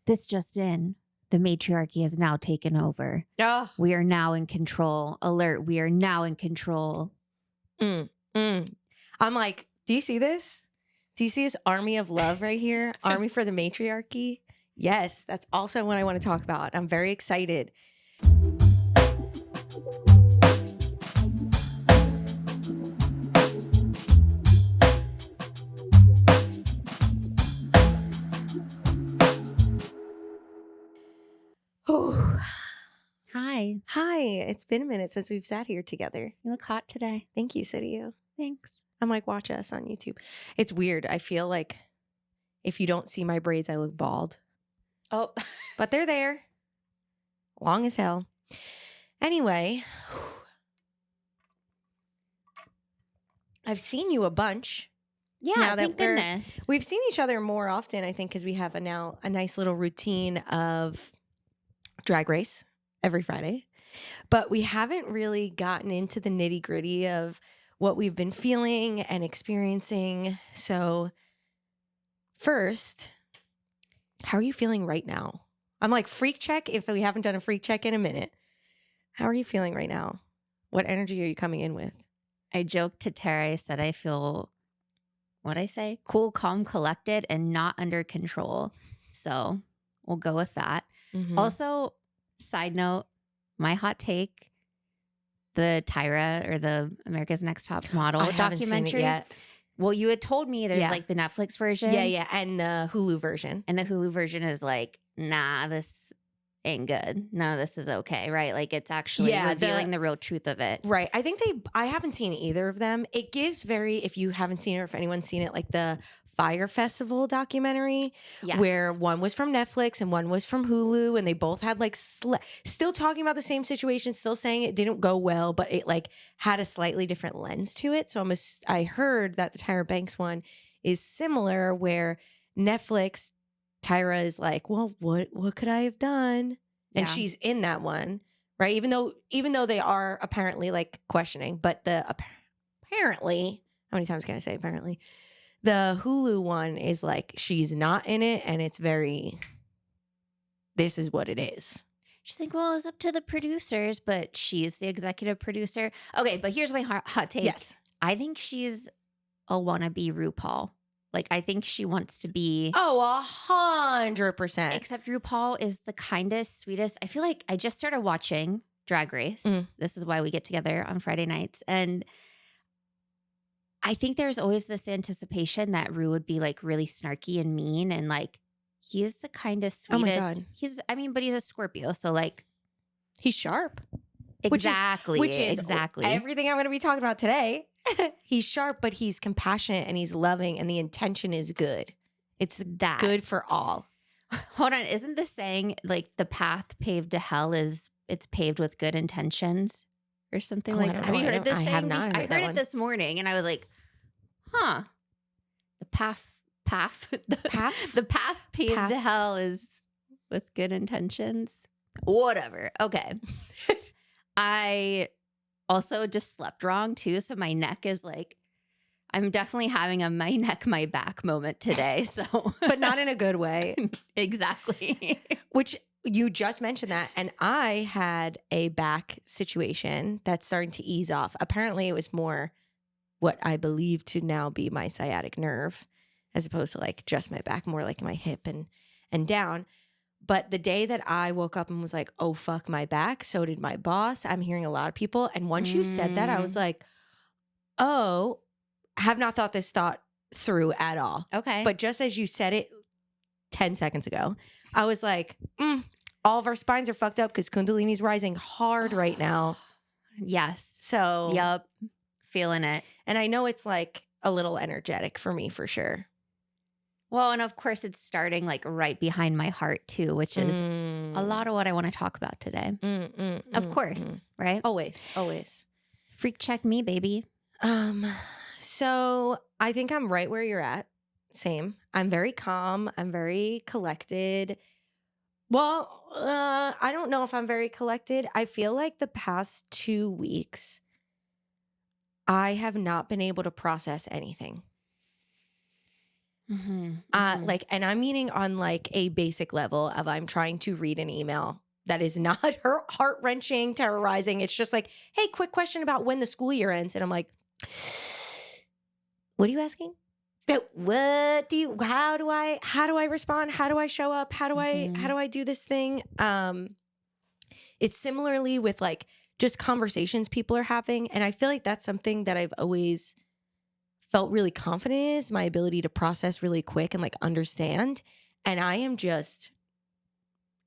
This just in. The matriarchy has now taken over. Oh. We are now in control. Alert. We are now in control. I'm like, do you see this? Do you see this army of love right here? Army for the matriarchy? Yes, that's also what I want to talk about. I'm very excited. Oh, Hi. hi. It's been a minute since we've sat here together. You look hot today. Thank you, so do you. Thanks. I'm like, watch us on YouTube. It's weird. I feel like if you don't see my braids, I look bald. Oh. But they're there. Long as hell. Anyway, I've seen you a bunch. Yeah, Now that thank goodness. We've seen each other more often, I think, because we have now a nice little routine of Drag Race every Friday. But we haven't really gotten into the nitty gritty of what we've been feeling and experiencing. So first, how are you feeling right now? I'm like, freak check if we haven't done a freak check in a minute. How are you feeling right now? What energy are you coming in with? I joked to Tara. I said I feel, what'd I say? Cool, calm, collected, and not under control. So we'll go with that. Mm-hmm. Also, side note, my hot take, the Tyra or the America's Next Top Model I haven't documentary. seen it yet. Well, you had told me there's Yeah. like the Netflix version. Yeah, and the Hulu version. And the Hulu version is like, nah, this ain't good. None of this is okay, right? Like it's actually revealing the real truth of it. Right. I think I haven't seen either of them. It gives if you haven't seen it or if anyone's seen it, like the Fire Festival documentary, Yes. where one was from Netflix and one was from Hulu, and they both had like still talking about the same situation, still saying it didn't go well, but it like had a slightly different lens to it. So I heard that the Tyra Banks one is similar, where Netflix, Tyra is like, well, what could I have done? And she's in that one, right? Even though they are apparently like questioning, but apparently, how many times can I say apparently? The Hulu one is like, she's not in it, and it's very, this is what it is. She's like, well, it's up to the producers, but she's the executive producer. Okay, but here's my hot take. Yes. I think she's a wannabe RuPaul. Like, I think she wants to be. Oh, 100%. Except RuPaul is the kindest, sweetest. I feel like I just started watching Drag Race. This is why we get together on Friday nights. And I think there's always this anticipation that Ru would be like really snarky and mean. And like, he is the kindest, sweetest. Oh my God. But he's a Scorpio. So like. He's sharp. Exactly. Which is exactly everything I'm going to be talking about today. He's sharp, but he's compassionate and he's loving, and the intention is good. It's good for all. Hold on. Isn't the saying like the path paved to hell it's paved with good intentions or something like that? Have you heard this saying? I have not. I heard it this morning and I was like, huh. The path paved to hell is with good intentions. Whatever. Okay. I also just slept wrong too. So my neck is like, I'm definitely having a my neck, my back moment today. So, but not in a good way. Exactly. Which you just mentioned that. And I had a back situation that's starting to ease off. Apparently it was more what I believe to now be my sciatic nerve, as opposed to like just my back, more like my hip and down. But the day that I woke up and was like, oh, fuck my back, so did my boss. I'm hearing a lot of people. And once you said that, I was like, oh, have not thought this thought through at all. Okay. But just as you said it 10 seconds ago, I was like, all of our spines are fucked up because Kundalini's rising hard right now. Yes. So. Yep. Feeling it. And I know it's like a little energetic for me for sure. Well, and of course it's starting like right behind my heart too, which is a lot of what I want to talk about today. Of course, right? Always. Freak check me, baby. So I think I'm right where you're at. Same. I'm very calm. I'm very collected. Well, I don't know if I'm very collected. I feel like the past 2 weeks, I have not been able to process anything. Like, and I'm meaning on like a basic level of I'm trying to read an email that is not heart-wrenching, terrorizing. It's just like, hey, quick question about when the school year ends. And I'm like, what are you asking? How do I respond? How do I show up? How do I do this thing? It's similarly with like just conversations people are having. And I feel like that's something that I've always felt really confident in, is my ability to process really quick and like understand. And I am just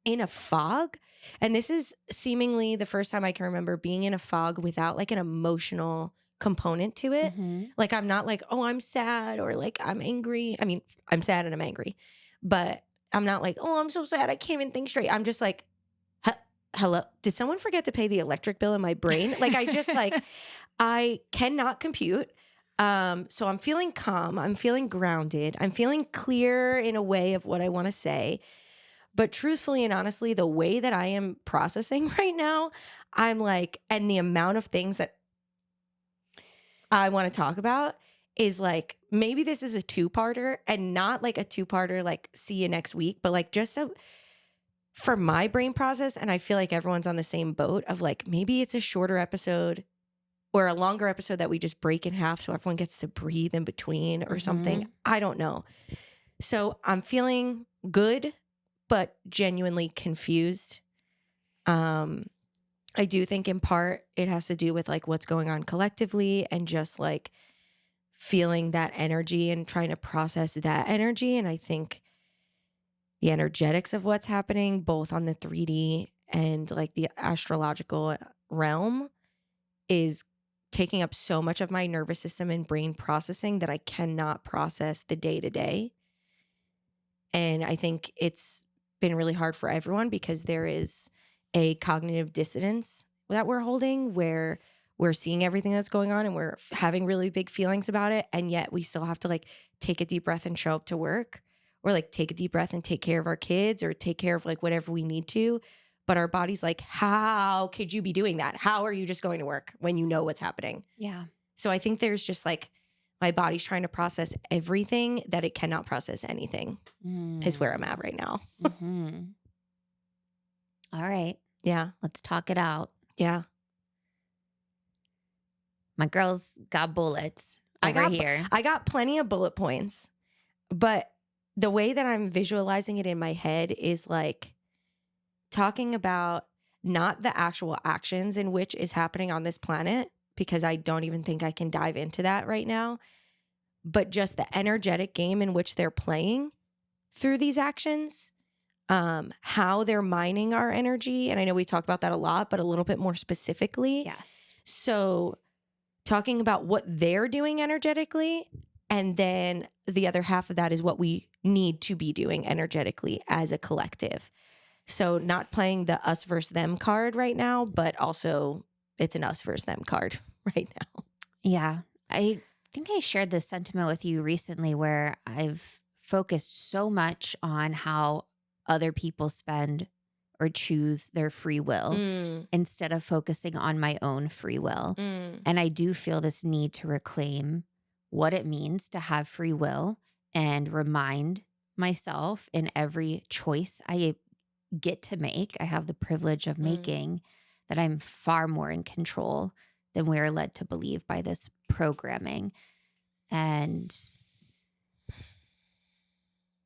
in a fog. And this is seemingly the first time I can remember being in a fog without like an emotional component to it. Like, I'm not like, oh, I'm sad or like I'm angry. I mean, I'm sad and I'm angry, but I'm not like, oh, I'm so sad I can't even think straight. I'm just like, hello, did someone forget to pay the electric bill in my brain? Like, I just like, I cannot compute. So I'm feeling calm. I'm feeling grounded. I'm feeling clear in a way of what I want to say. But truthfully and honestly, the way that I am processing right now, I'm like, and the amount of things that I want to talk about is like, maybe this is a two-parter, and not like a two-parter, like see you next week, but like just for my brain process. And I feel like everyone's on the same boat of like, maybe it's a shorter episode or a longer episode that we just break in half so everyone gets to breathe in between or something. I don't know. So I'm feeling good, but genuinely confused. I do think in part it has to do with like what's going on collectively and just like feeling that energy and trying to process that energy. And I think the energetics of what's happening both on the 3D and like the astrological realm is taking up so much of my nervous system and brain processing that I cannot process the day to day. And I think it's been really hard for everyone because there is a cognitive dissonance that we're holding where we're seeing everything that's going on and we're having really big feelings about it. And yet we still have to like take a deep breath and show up to work, or like take a deep breath and take care of our kids or take care of like whatever we need to. But our body's like, how could you be doing that? How are you just going to work when you know what's happening? Yeah. So I think there's just like my body's trying to process everything that it cannot process anything is where I'm at right now. All right. Yeah. Let's talk it out. Yeah. My girl's got bullets over here. I got plenty of bullet points, but the way that I'm visualizing it in my head is like talking about not the actual actions in which is happening on this planet, because I don't even think I can dive into that right now, but just the energetic game in which they're playing through these actions, how they're mining our energy. And I know we talk about that a lot, but a little bit more specifically. Yes. So talking about what they're doing energetically, and then the other half of that is what we need to be doing energetically as a collective. So not playing the us versus them card right now, but also it's an us versus them card right now. Yeah. I think I shared this sentiment with you recently where I've focused so much on how other people spend or choose their free will instead of focusing on my own free will. And I do feel this need to reclaim what it means to have free will and remind myself in every choice I get to make, I have the privilege of making, that I'm far more in control than we are led to believe by this programming. And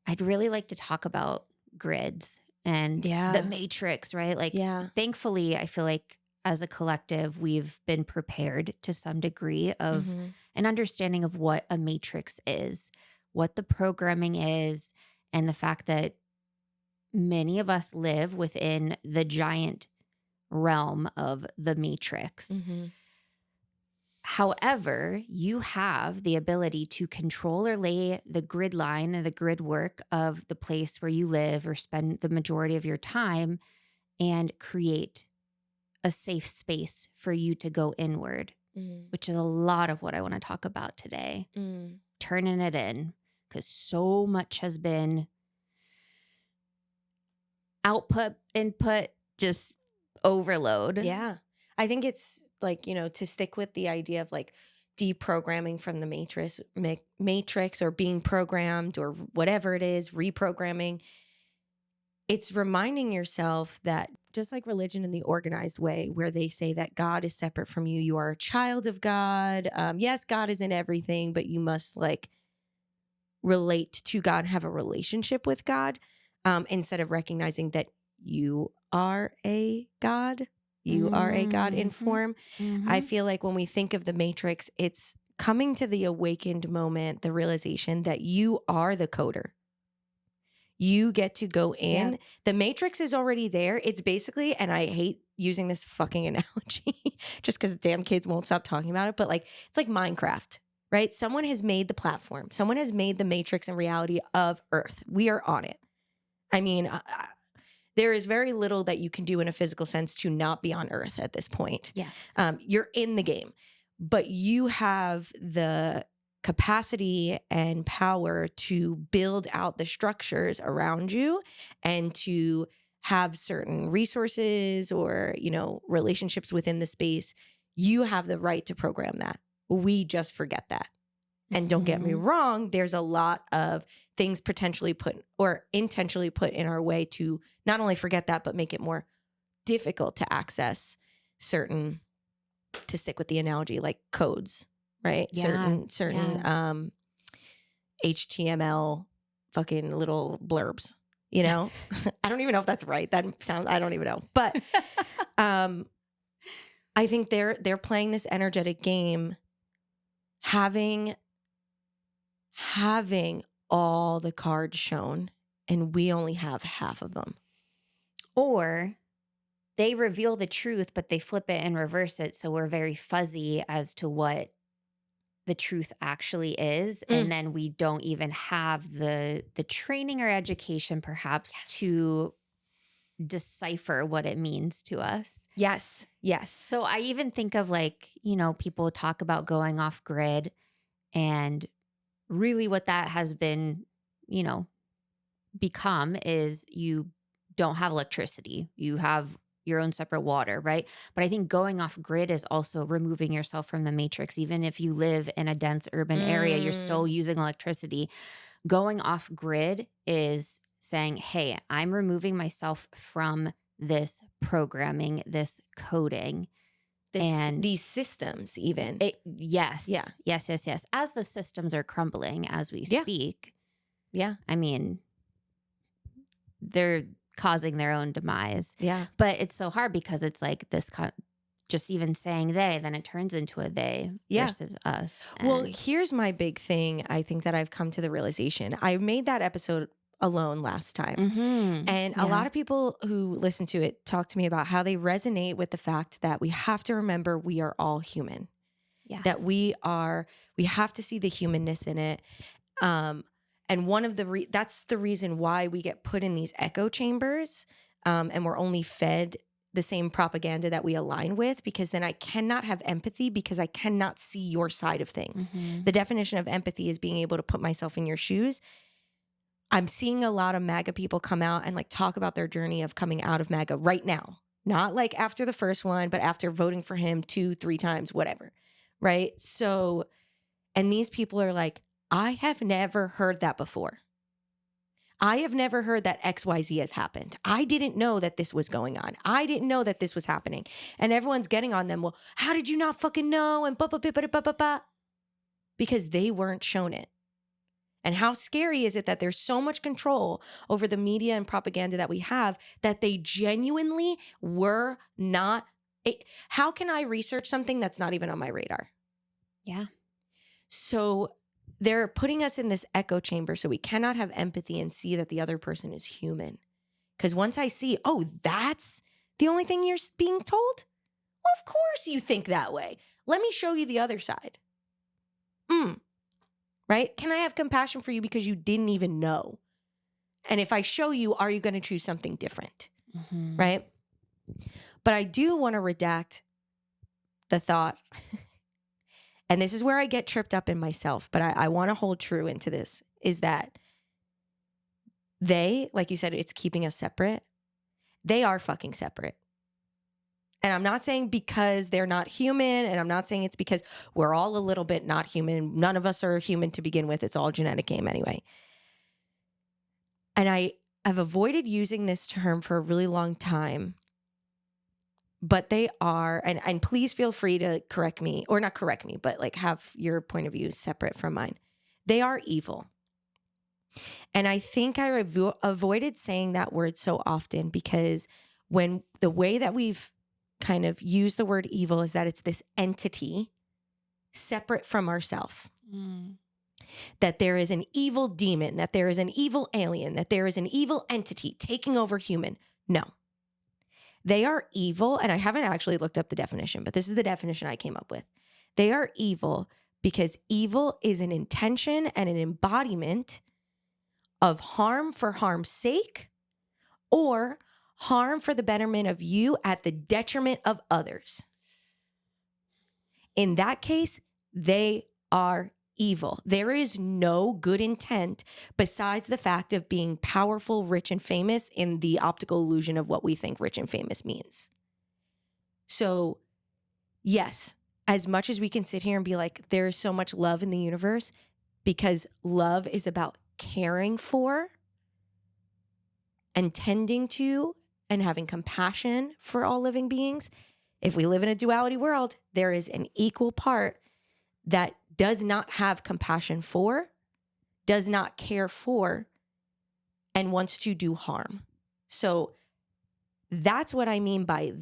I'd really like to talk about grids and the matrix, right? Like, thankfully, I feel like as a collective, we've been prepared to some degree of an understanding of what a matrix is, what the programming is, and the fact that many of us live within the giant realm of the matrix. However, you have the ability to control or lay the grid line and the grid work of the place where you live or spend the majority of your time and create a safe space for you to go inward, which is a lot of what I want to talk about today. Turning it in, because so much has been output, input, just overload. Yeah. I think it's like, you know, to stick with the idea of like deprogramming from the matrix or being programmed or whatever it is, reprogramming. It's reminding yourself that just like religion in the organized way, where they say that God is separate from you, you are a child of God. Yes, God is in everything, but you must like relate to God, have a relationship with God, instead of recognizing that you are a God. You are a God in form. I feel like when we think of the Matrix, it's coming to the awakened moment, the realization that you are the coder. You get to go in. Yep. The Matrix is already there. It's basically, and I hate using this fucking analogy just because damn kids won't stop talking about it, but like it's like Minecraft, right? Someone has made the platform. Someone has made the Matrix and reality of Earth. We are on it. I mean, there is very little that you can do in a physical sense to not be on Earth at this point. Yes. You're in the game, but you have the capacity and power to build out the structures around you and to have certain resources or, you know, relationships within the space. You have the right to program that. We just forget that. And don't get me wrong, there's a lot of things potentially put or intentionally put in our way to not only forget that, but make it more difficult to access certain, to stick with the analogy, like codes, right? Yeah. Certain HTML fucking little blurbs, you know? I don't even know if that's right. I don't even know. But I think they're playing this energetic game, having all the cards shown, and we only have half of them. Or they reveal the truth, but they flip it and reverse it. So we're very fuzzy as to what the truth actually is. And then we don't even have the training or education perhaps to decipher what it means to us. Yes. So I even think of like, you know, people talk about going off grid, and really what that has been, you know, become is you don't have electricity. You have your own separate water, right? But I think going off grid is also removing yourself from the matrix. Even if you live in a dense urban area, you're still using electricity. Going off grid is saying, hey, I'm removing myself from this programming, this coding. And these systems even. Yes. As the systems are crumbling as we speak. Yeah. I mean, they're causing their own demise. Yeah. But it's so hard because it's like this, just even saying they, then it turns into a they versus us. Well, here's my big thing. I think that I've come to the realization. I made that episode alone last time. And a lot of people who listen to it talk to me about how they resonate with the fact that we have to remember we are all human. Yes. That we have to see the humanness in it. And one of that's the reason why we get put in these echo chambers, and we're only fed the same propaganda that we align with, because then I cannot have empathy because I cannot see your side of things. The definition of empathy is being able to put myself in your shoes. I'm seeing a lot of MAGA people come out and like talk about their journey of coming out of MAGA right now. Not like after the first one, but after voting for him 2-3 times, whatever. Right? So, and these people are like, I have never heard that before. I have never heard that XYZ has happened. I didn't know that this was going on. I didn't know that this was happening. And everyone's getting on them. Well, how did you not fucking know? And because they weren't shown it. And how scary is it that there's so much control over the media and propaganda that we have that they genuinely were not. How can I research something that's not even on my radar? Yeah. So they're putting us in this echo chamber so we cannot have empathy and see that the other person is human. Because once I see, oh, that's the only thing you're being told? Well, of course you think that way. Let me show you the other side. Right? Can I have compassion for you because you didn't even know? And if I show you, are you going to choose something different? Right? But I do want to redact the thought, and this is where I get tripped up in myself, but I want to hold true into this, is that they, like you said, it's keeping us separate. They are fucking separate. And I'm not saying because they're not human, and I'm not saying it's because we're all a little bit not human. None of us are human to begin with. It's all a genetic game anyway. And I have avoided using this term for a really long time, but they are, and please feel free to correct me, or not correct me, but like have your point of view separate from mine. They are evil. And I think I avoided saying that word so often because when the way that we've kind of used the word evil is that it's this entity separate from ourselves. That there is an evil demon, that there is an evil alien, that there is an evil entity taking over human. No. They are evil, and I haven't actually looked up the definition, but this is the definition I came up with. They are evil because evil is an intention and an embodiment of harm for harm's sake or harm for the betterment of you at the detriment of others. In that case, they are evil. There is no good intent besides the fact of being powerful, rich, and famous in the optical illusion of what we think rich and famous means. So, yes, as much as we can sit here and be like, there is so much love in the universe, because love is about caring for and tending to and having compassion for all living beings. If we live in a duality world, there is an equal part that does not have compassion for, does not care for, and wants to do harm. So that's what I mean by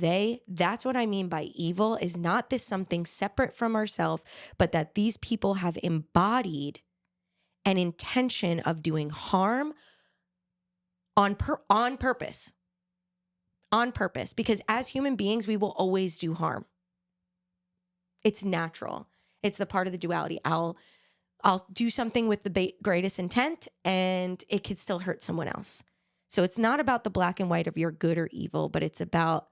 that's what I mean by evil, is not this something separate from ourselves, but that these people have embodied an intention of doing harm on purpose. On purpose. Because as human beings, we will always do harm. It's natural. It's the part of the duality. I'll do something with the greatest intent and it could still hurt someone else. So it's not about the black and white of you're good or evil, but it's about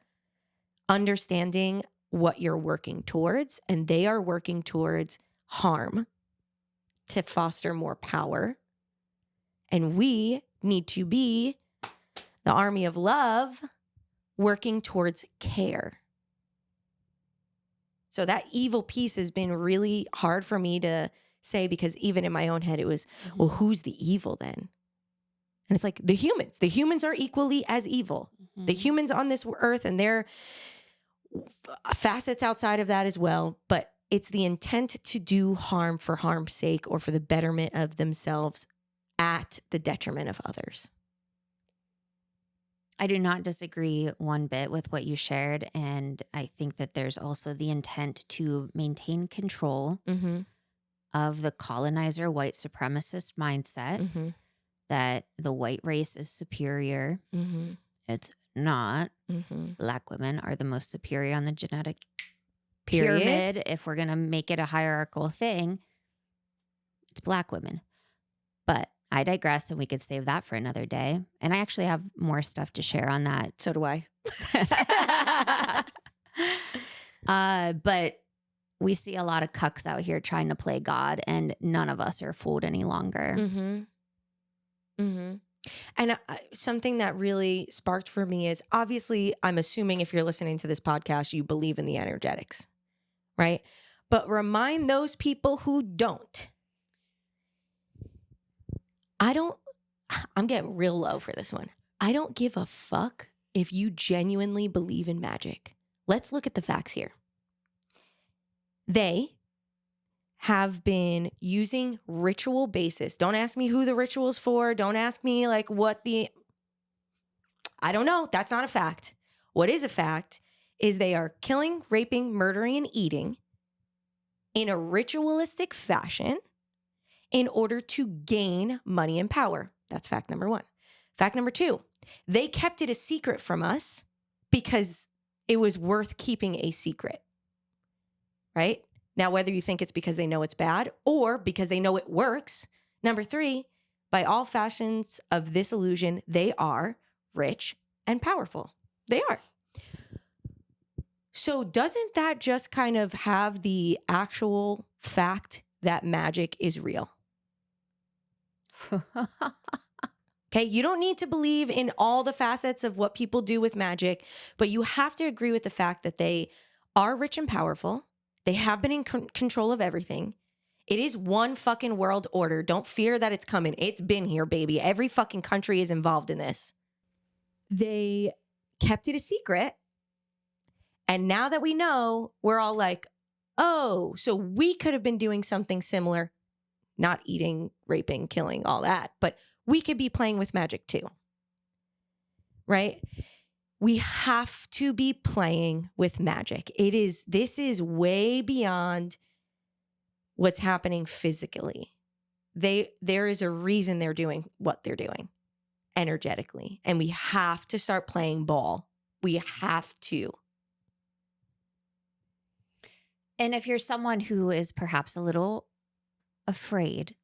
understanding what you're working towards. And they are working towards harm to foster more power. And we need to be the army of love working towards care. So that evil piece has been really hard for me to say, because even in my own head, it was, well, who's the evil then? And it's like the humans. The humans are equally as evil. Mm-hmm. The humans on this earth, and their facets outside of that as well. But it's the intent to do harm for harm's sake or for the betterment of themselves at the detriment of others. I do not disagree one bit with what you shared. And I think that there's also the intent to maintain control of the colonizer white supremacist mindset that the white race is superior. It's not. Black women are the most superior on the genetic pyramid. If we're going to make it a hierarchical thing, it's Black women. But I digress, and we could save that for another day. And I actually have more stuff to share on that. So do I. But we see a lot of cucks out here trying to play God, and none of us are fooled any longer. And something that really sparked for me is, obviously, I'm assuming if you're listening to this podcast, you believe in the energetics, right? But remind those people who don't. I'm getting real low for this one. I don't give a fuck if you genuinely believe in magic. Let's look at the facts here. They have been using ritual basis. Don't ask me who the ritual's for. Don't ask me I don't know. That's not a fact. What is a fact is they are killing, raping, murdering, and eating in a ritualistic fashion in order to gain money and power. That's fact number one. Fact number two, they kept it a secret from us because it was worth keeping a secret, right? Now, whether you think it's because they know it's bad or because they know it works. Number three, by all fashions of this illusion, they are rich and powerful. They are. So doesn't that just kind of have the actual fact that magic is real? Okay, you don't need to believe in all the facets of what people do with magic, but you have to agree with the fact that they are rich and powerful. They have been in control of everything. It is one fucking world order. Don't fear that it's coming. It's been here, baby. Every fucking country is involved in this. They kept it a secret. And now that we know, we're all like, oh, so we could have been doing something similar. Not eating, raping, killing, all that, but we could be playing with magic too, right? We have to be playing with magic. This is way beyond what's happening physically. There is a reason they're doing what they're doing energetically, and we have to start playing ball. We have to. And if you're someone who is perhaps a little afraid,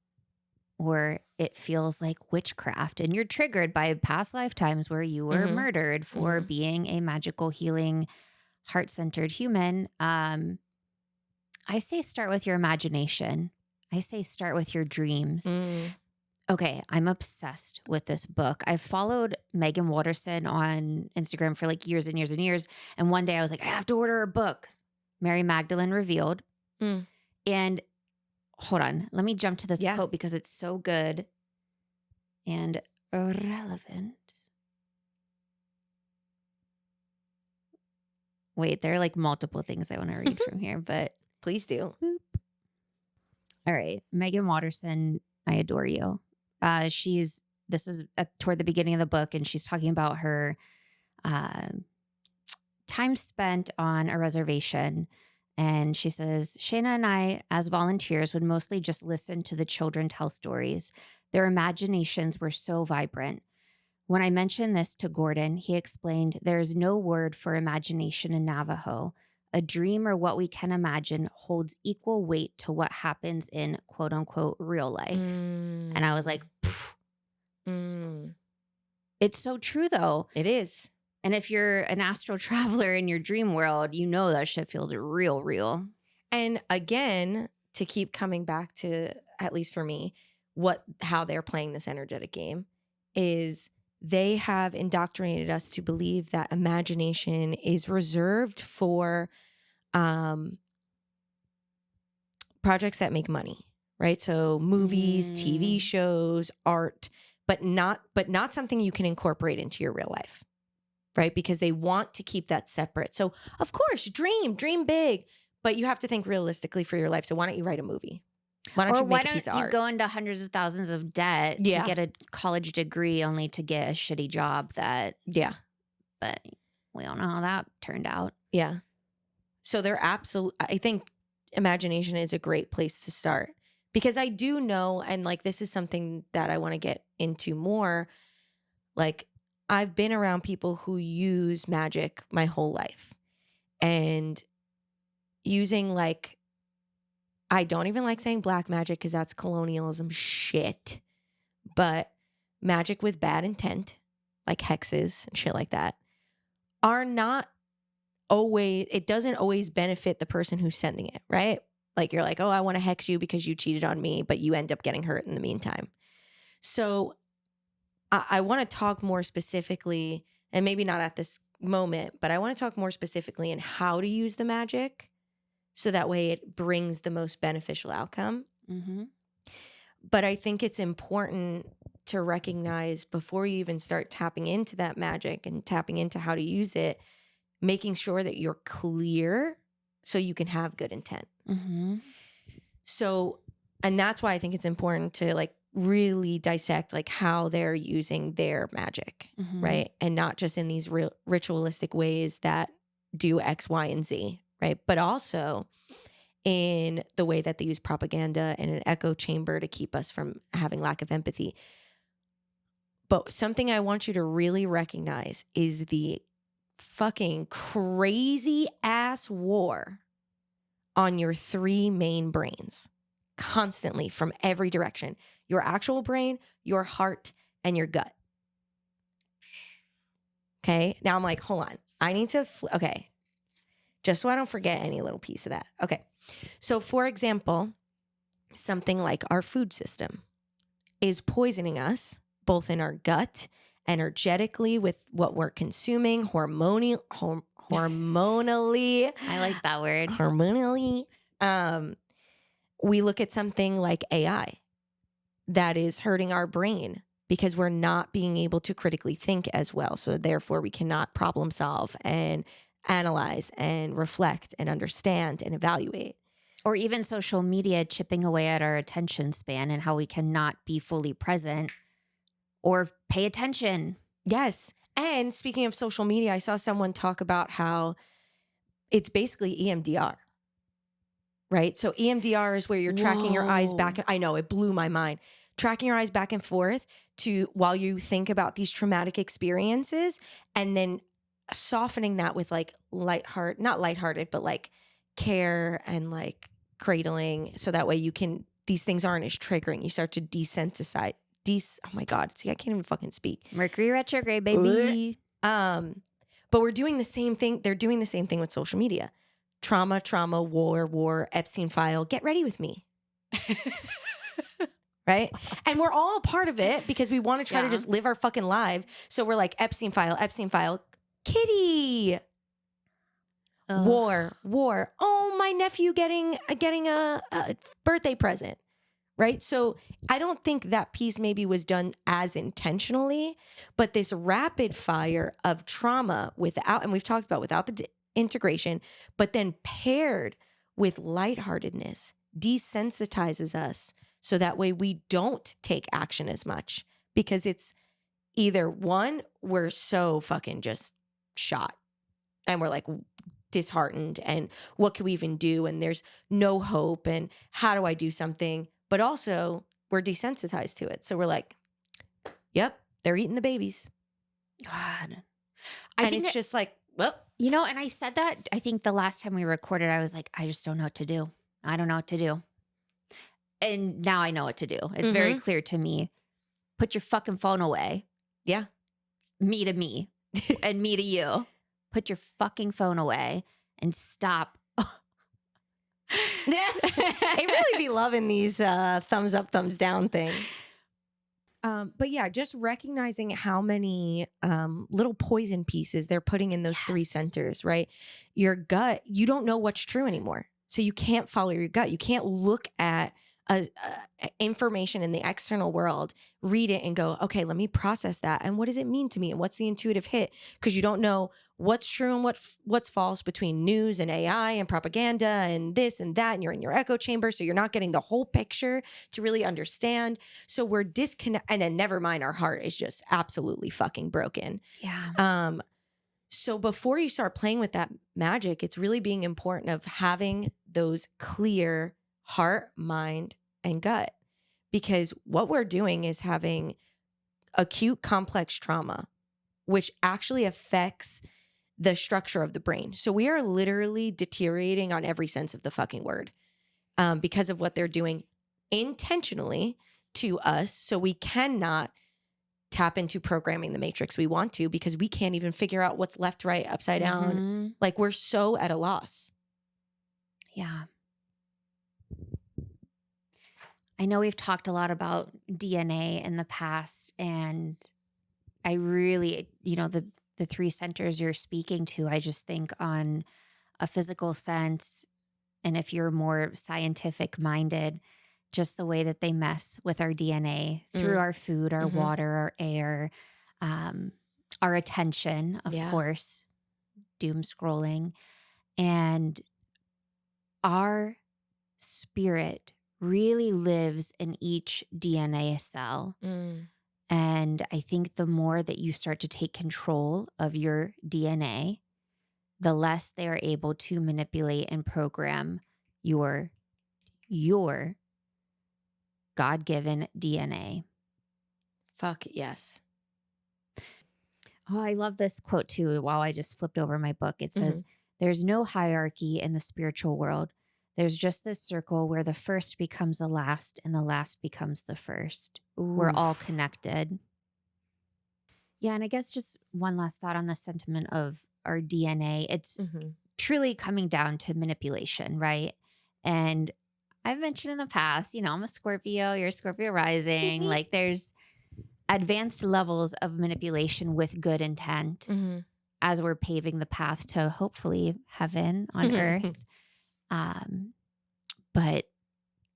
or it feels like witchcraft and you're triggered by past lifetimes where you were murdered for being a magical, healing, heart-centered human, I say start with your imagination. I say start with your dreams. Okay, I'm obsessed with this book. I've followed Meggan Watterson on Instagram for like years and years and years. And one day I was like, I have to order her book, Mary Magdalene Revealed. And hold on, let me jump to this quote because it's so good and relevant. Wait, there are like multiple things I want to read from here, but please do. Boop. All right, Meggan Watterson, I adore you. This is toward the beginning of the book, and she's talking about her time spent on a reservation. And she says, Shayna and I, as volunteers, would mostly just listen to the children tell stories. Their imaginations were so vibrant. When I mentioned this to Gordon, he explained there is no word for imagination in Navajo. A dream or what we can imagine holds equal weight to what happens in quote unquote real life. And I was like, it's so true though. It is. And if you're an astral traveler in your dream world, you know that shit feels real. And again, to keep coming back to, at least for me, how they're playing this energetic game is they have indoctrinated us to believe that imagination is reserved for projects that make money, right? So movies, TV shows, art, but not something you can incorporate into your real life. Right? Because they want to keep that separate. So of course, dream big, but you have to think realistically for your life. So why don't you write a movie? Why don't you make a piece of art? Why don't you go into hundreds of thousands of debt to get a college degree only to get a shitty job but we all know how that turned out. Yeah. So I think imagination is a great place to start because I do know, and like, this is something that I want to get into more, like, I've been around people who use magic my whole life and using like, I don't even like saying black magic because that's colonialism shit, but magic with bad intent, like hexes and shit like that, are not always, it doesn't always benefit the person who's sending it, right? Like you're like, oh, I want to hex you because you cheated on me, but you end up getting hurt in the meantime. So I want to talk more specifically, and maybe not at this moment, but I want to talk more specifically in how to use the magic so that way it brings the most beneficial outcome. But I think it's important to recognize before you even start tapping into that magic and tapping into how to use it, making sure that you're clear so you can have good intent. So, and that's why I think it's important to like really dissect like how they're using their magic, right? And not just in these ritualistic ways that do X, Y, and Z, right? But also in the way that they use propaganda and an echo chamber to keep us from having lack of empathy. But something I want you to really recognize is the fucking crazy ass war on your three main brains constantly from every direction. Your actual brain, your heart, and your gut. Okay. Now I'm like, hold on. I need to, okay. Just so I don't forget any little piece of that. Okay. So for example, something like our food system is poisoning us both in our gut, energetically with what we're consuming, hormonally. I like that word. Hormonally. We look at something like AI that is hurting our brain because we're not being able to critically think as well. So therefore we cannot problem solve and analyze and reflect and understand and evaluate. Or even social media chipping away at our attention span and how we cannot be fully present or pay attention. Yes. And speaking of social media, I saw someone talk about how it's basically EMDR, right? So EMDR is where you're tracking your eyes back. I know, it blew my mind. Tracking your eyes back and forth to while you think about these traumatic experiences, and then softening that with like not lighthearted, but like care and like cradling. So that way these things aren't as triggering. You start to desensitize. Oh my God. See, I can't even fucking speak. Mercury retrograde, baby. But we're doing the same thing. They're doing the same thing with social media. Trauma, war, Epstein file. Get ready with me. Right? And we're all part of it because we want to try to just live our fucking life. So we're like, Epstein file, kitty. War. Oh, my nephew getting a birthday present. Right? So I don't think that piece maybe was done as intentionally, but this rapid fire of trauma and we've talked about without the integration, but then paired with lightheartedness desensitizes us. So that way we don't take action as much because it's either one, we're so fucking just shot and we're like disheartened and what can we even do? And there's no hope. And how do I do something? But also we're desensitized to it. So we're like, yep, they're eating the babies. God. And it's just like, well. You know, and I said that, I think the last time we recorded, I was like, I just don't know what to do. I don't know what to do. And now I know what to do. It's very clear to me. Put your fucking phone away. Yeah. Me to me and me to you. Put your fucking phone away and stop. I really be loving these thumbs up, thumbs down thing. But yeah, just recognizing how many little poison pieces they're putting in those three centers, right? Your gut, you don't know what's true anymore. So you can't follow your gut. You can't look at information in the external world, read it and go, okay, let me process that. And what does it mean to me? And what's the intuitive hit? Because you don't know what's true and what's false between news and AI and propaganda and this and that. And you're in your echo chamber. So you're not getting the whole picture to really understand. So we're disconnected. And then never mind, our heart is just absolutely fucking broken. Yeah. So before you start playing with that magic, it's really being important of having those clear heart, mind, and gut. Because what we're doing is having acute complex trauma, which actually affects the structure of the brain. So we are literally deteriorating on every sense of the fucking word because of what they're doing intentionally to us. So we cannot tap into programming the matrix we want to because we can't even figure out what's left, right, upside down. Like we're so at a loss. Yeah. I know we've talked a lot about DNA in the past, and I really, the three centers you're speaking to, I just think on a physical sense, and if you're more scientific minded, just the way that they mess with our DNA through our food, our water, our air, our attention, of course, doom scrolling, and our spirit really lives in each DNA cell. And I think the more that you start to take control of your DNA, the less they are able to manipulate and program your God-given DNA. Fuck yes. Oh, I love this quote too. While I just flipped over my book, it says, there's no hierarchy in the spiritual world. There's just this circle where the first becomes the last and the last becomes the first. Ooh. We're all connected. Yeah, and I guess just one last thought on the sentiment of our DNA. It's truly coming down to manipulation, right? And I've mentioned in the past, I'm a Scorpio, you're a Scorpio rising. Like there's advanced levels of manipulation with good intent as we're paving the path to hopefully heaven on earth. But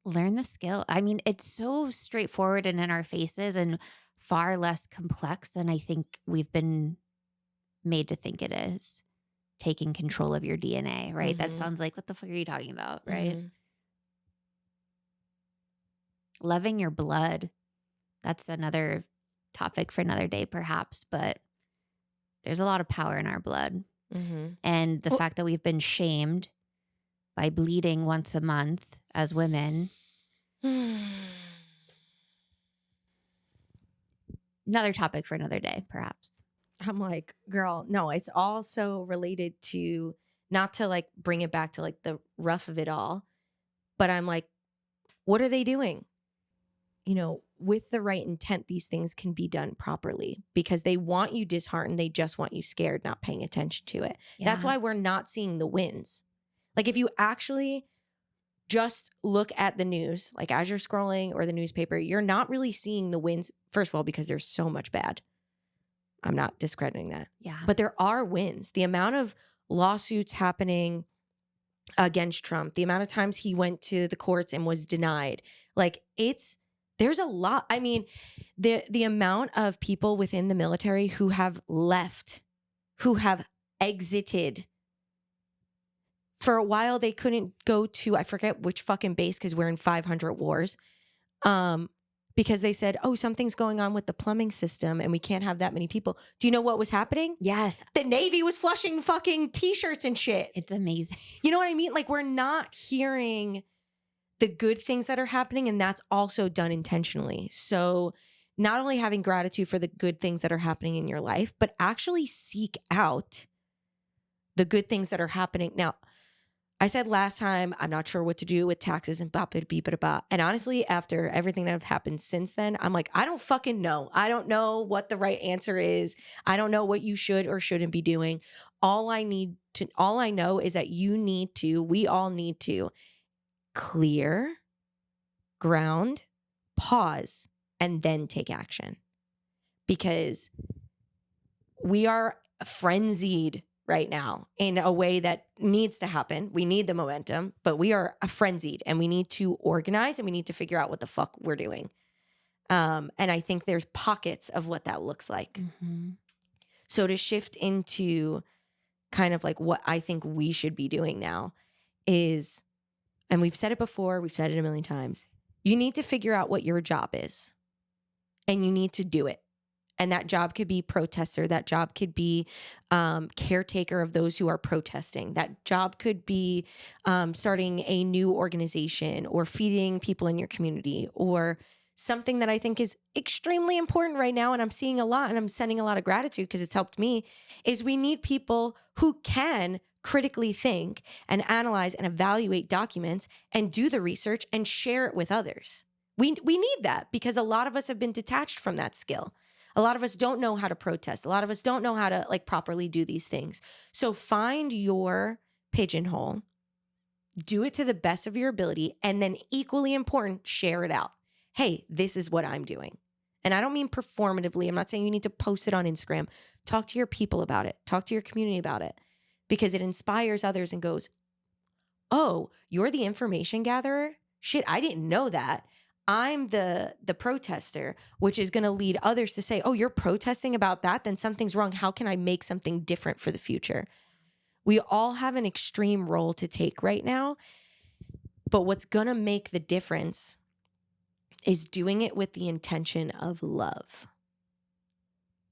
learn the skill. I mean, it's so straightforward and in our faces and far less complex than I think we've been made to think it is. Taking control of your DNA, right? That sounds like, what the fuck are you talking about, right? Loving your blood. That's another topic for another day, perhaps, but there's a lot of power in our blood. And the fact that we've been shamed by bleeding once a month as women. Another topic for another day, perhaps. I'm like, girl, no, it's also related to, not to like bring it back to like the rough of it all, but I'm like, what are they doing? You know, with the right intent, these things can be done properly because they want you disheartened. They just want you scared, not paying attention to it. Yeah. That's why we're not seeing the wins. Like if you actually just look at the news, like as you're scrolling or the newspaper, you're not really seeing the wins. First of all, because there's so much bad. I'm not discrediting that. Yeah. But there are wins. The amount of lawsuits happening against Trump, the amount of times he went to the courts and was denied, like there's a lot. I mean, the amount of people within the military who have left, who have exited. For a while, they couldn't go to, I forget which fucking base because we're in 500 wars. Because they said, oh, something's going on with the plumbing system and we can't have that many people. Do you know what was happening? Yes. The Navy was flushing fucking t-shirts and shit. It's amazing. You know what I mean? Like we're not hearing the good things that are happening, and that's also done intentionally. So not only having gratitude for the good things that are happening in your life, but actually seek out the good things that are happening. Now, I said last time, I'm not sure what to do with taxes and blah. And honestly, after everything that have happened since then, I'm like, I don't fucking know. I don't know what the right answer is. I don't know what you should or shouldn't be doing. All I know is that we all need to clear, ground, pause, and then take action. Because we are frenzied right now in a way that needs to happen. We need the momentum, but we are frenzied and we need to organize and we need to figure out what the fuck we're doing. And I think there's pockets of what that looks like. So to shift into kind of like what I think we should be doing now is, and we've said it before, we've said it a million times, you need to figure out what your job is and you need to do it. And that job could be protester. That job could be caretaker of those who are protesting. That job could be starting a new organization or feeding people in your community, or something that I think is extremely important right now. And I'm seeing a lot and I'm sending a lot of gratitude because it's helped me, is we need people who can critically think and analyze and evaluate documents and do the research and share it with others. We need that because a lot of us have been detached from that skill. A lot of us don't know how to protest. A lot of us don't know how to like properly do these things. So find your pigeonhole, do it to the best of your ability, and then equally important, share it out. Hey, this is what I'm doing. And I don't mean performatively. I'm not saying you need to post it on Instagram. Talk to your people about it. Talk to your community about it because it inspires others and goes, oh, you're the information gatherer? Shit, I didn't know that. I'm the protester, which is going to lead others to say, oh, you're protesting about that? Then something's wrong. How can I make something different for the future? We all have an extreme role to take right now. But what's going to make the difference is doing it with the intention of love.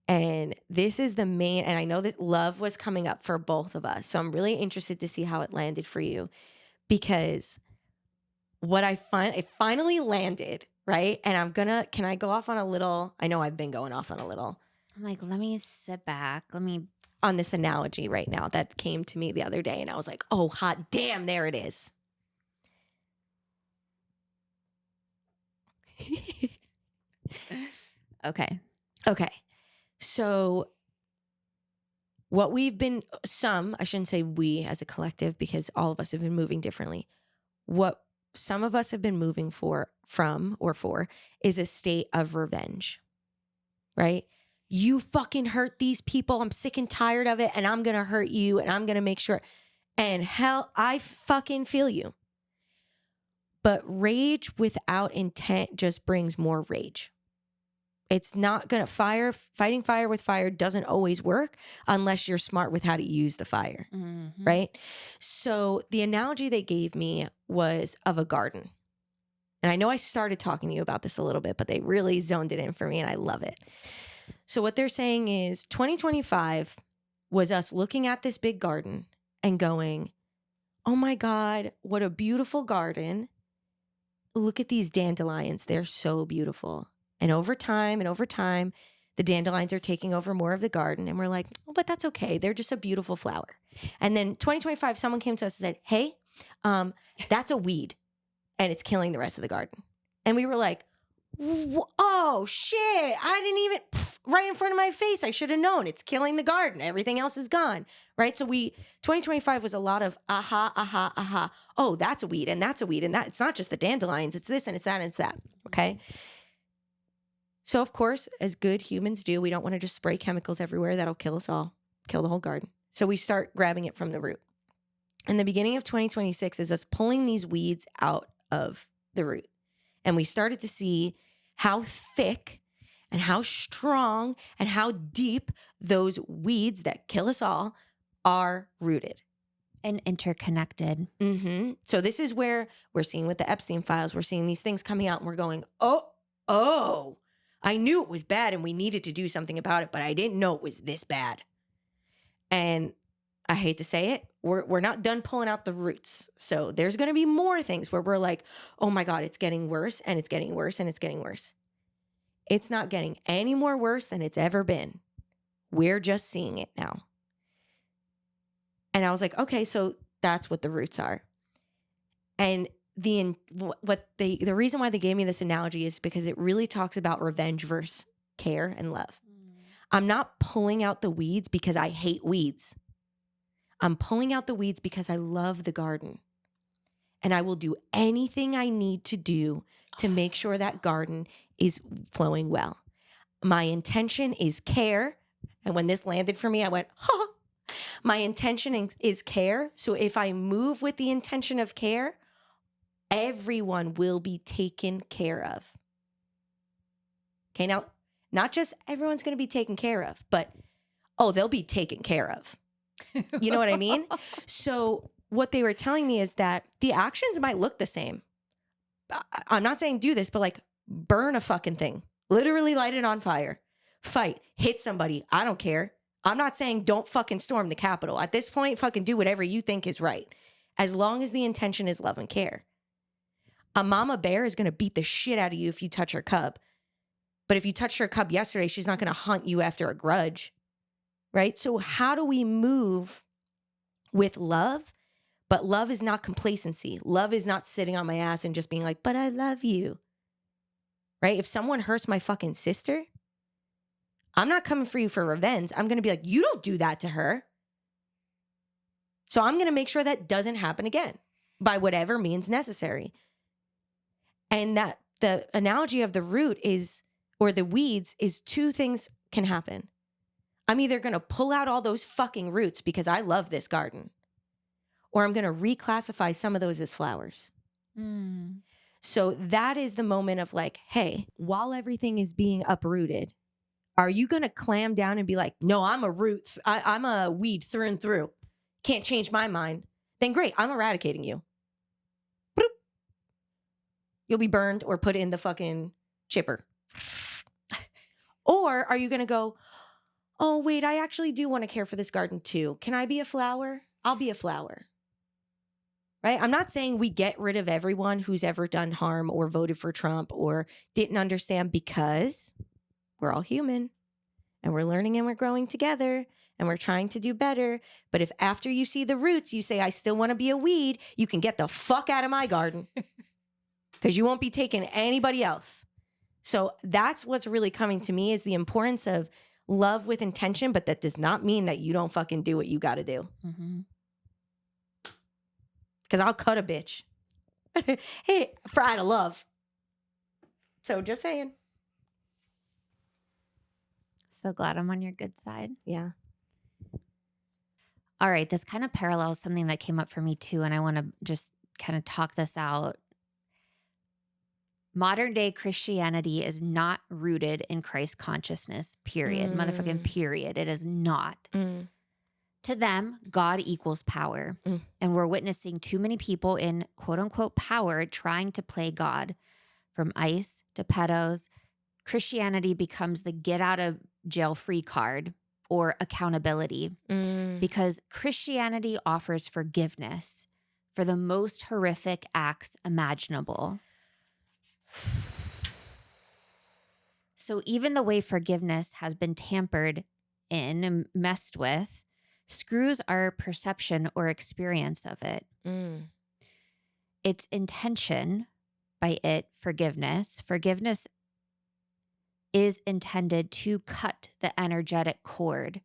And this is the main, and I know that love was coming up for both of us. So I'm really interested to see how it landed for you, because what it finally landed, right? And can I go off on a little, I know I've been going off on a little. I'm like, let me sit back. On this analogy right now that came to me the other day. And I was like, oh, hot damn, there it is. Okay. So what I shouldn't say we as a collective, because all of us have been moving differently. What some of us have been moving for is a state of revenge. right? You fucking hurt these people. I'm sick and tired of it. And I'm going to hurt you. And I'm going to make sure. And hell, I fucking feel you. But rage without intent just brings more rage. It's not going to fighting fire with fire doesn't always work unless you're smart with how to use the fire, right? So the analogy they gave me was of a garden. And I know I started talking to you about this a little bit, but they really zoned it in for me and I love it. So what they're saying is 2025 was us looking at this big garden and going, oh my God, what a beautiful garden. Look at these dandelions. They're so beautiful. And over time, the dandelions are taking over more of the garden. And we're like, oh, but that's okay. They're just a beautiful flower. And then 2025, someone came to us and said, hey, that's a weed and it's killing the rest of the garden. And we were like, oh, shit. I didn't even, right in front of my face. I should have known. It's killing the garden. Everything else is gone. Right. So 2025 was a lot of aha. Oh, that's a weed and that's a weed. And that it's not just the dandelions. It's this and it's that and it's that. Okay. So, of course, as good humans do, we don't want to just spray chemicals everywhere. That'll kill us all, kill the whole garden. So we start grabbing it from the root. And the beginning of 2026 is us pulling these weeds out of the root. And we started to see how thick and how strong and how deep those weeds that kill us all are rooted. And interconnected. So this is where we're seeing with the Epstein files, we're seeing these things coming out and we're going, oh. I knew it was bad and we needed to do something about it, but I didn't know it was this bad. And I hate to say it, we're not done pulling out the roots. So there's going to be more things where we're like, oh my God, it's getting worse and it's getting worse and it's getting worse. It's not getting any more worse than it's ever been. We're just seeing it now. And I was like, okay, so that's what the roots are. And the reason why they gave me this analogy is because it really talks about revenge versus care and love. I'm not pulling out the weeds because I hate weeds. I'm pulling out the weeds because I love the garden. And I will do anything I need to do to make sure that garden is flowing well. My intention is care. And when this landed for me, I went, ha. My intention is care. So if I move with the intention of care, everyone will be taken care of. Okay, now, not just everyone's going to be taken care of, but, they'll be taken care of. You know what I mean? So what they were telling me is that the actions might look the same. I'm not saying do this, but like burn a fucking thing. Literally light it on fire. Fight. Hit somebody. I don't care. I'm not saying don't fucking storm the Capitol. At this point, fucking do whatever you think is right. As long as the intention is love and care. A mama bear is going to beat the shit out of you if you touch her cub. But if you touched her cub yesterday, she's not going to hunt you after a grudge, right? So how do we move with love? But love is not complacency. Love is not sitting on my ass and just being like, but I love you, right? If someone hurts my fucking sister, I'm not coming for you for revenge. I'm going to be like, you don't do that to her. So I'm going to make sure that doesn't happen again by whatever means necessary. And that the analogy of the root is, or the weeds is, two things can happen. I'm either going to pull out all those fucking roots because I love this garden, or I'm going to reclassify some of those as flowers. So that is the moment of like, hey, while everything is being uprooted, are you going to clam down and be like, no, I'm a root. I'm a weed through and through. Can't change my mind. Then great, I'm eradicating you. You'll be burned or put in the fucking chipper. Or are you going to go, oh, wait, I actually do want to care for this garden too. Can I be a flower? I'll be a flower. Right? I'm not saying we get rid of everyone who's ever done harm or voted for Trump or didn't understand, because we're all human and we're learning and we're growing together and we're trying to do better. But if after you see the roots, you say, I still want to be a weed, you can get the fuck out of my garden. Because you won't be taking anybody else. So that's what's really coming to me, is the importance of love with intention, but that does not mean that you don't fucking do what you got to do. Because I'll cut a bitch. Hey, for out of love. So just saying. So glad I'm on your good side. Yeah. All right. This kind of parallels something that came up for me too. And I want to just kind of talk this out. Modern day Christianity is not rooted in Christ consciousness, period. Motherfucking period. It is not. To them, God equals power. And we're witnessing too many people in quote unquote power trying to play God. From ICE to pedos, Christianity becomes the get out of jail free card or accountability because Christianity offers forgiveness for the most horrific acts imaginable. So even the way forgiveness has been tampered in and messed with screws our perception or experience of it. Its intention by it, forgiveness is intended to cut the energetic cord.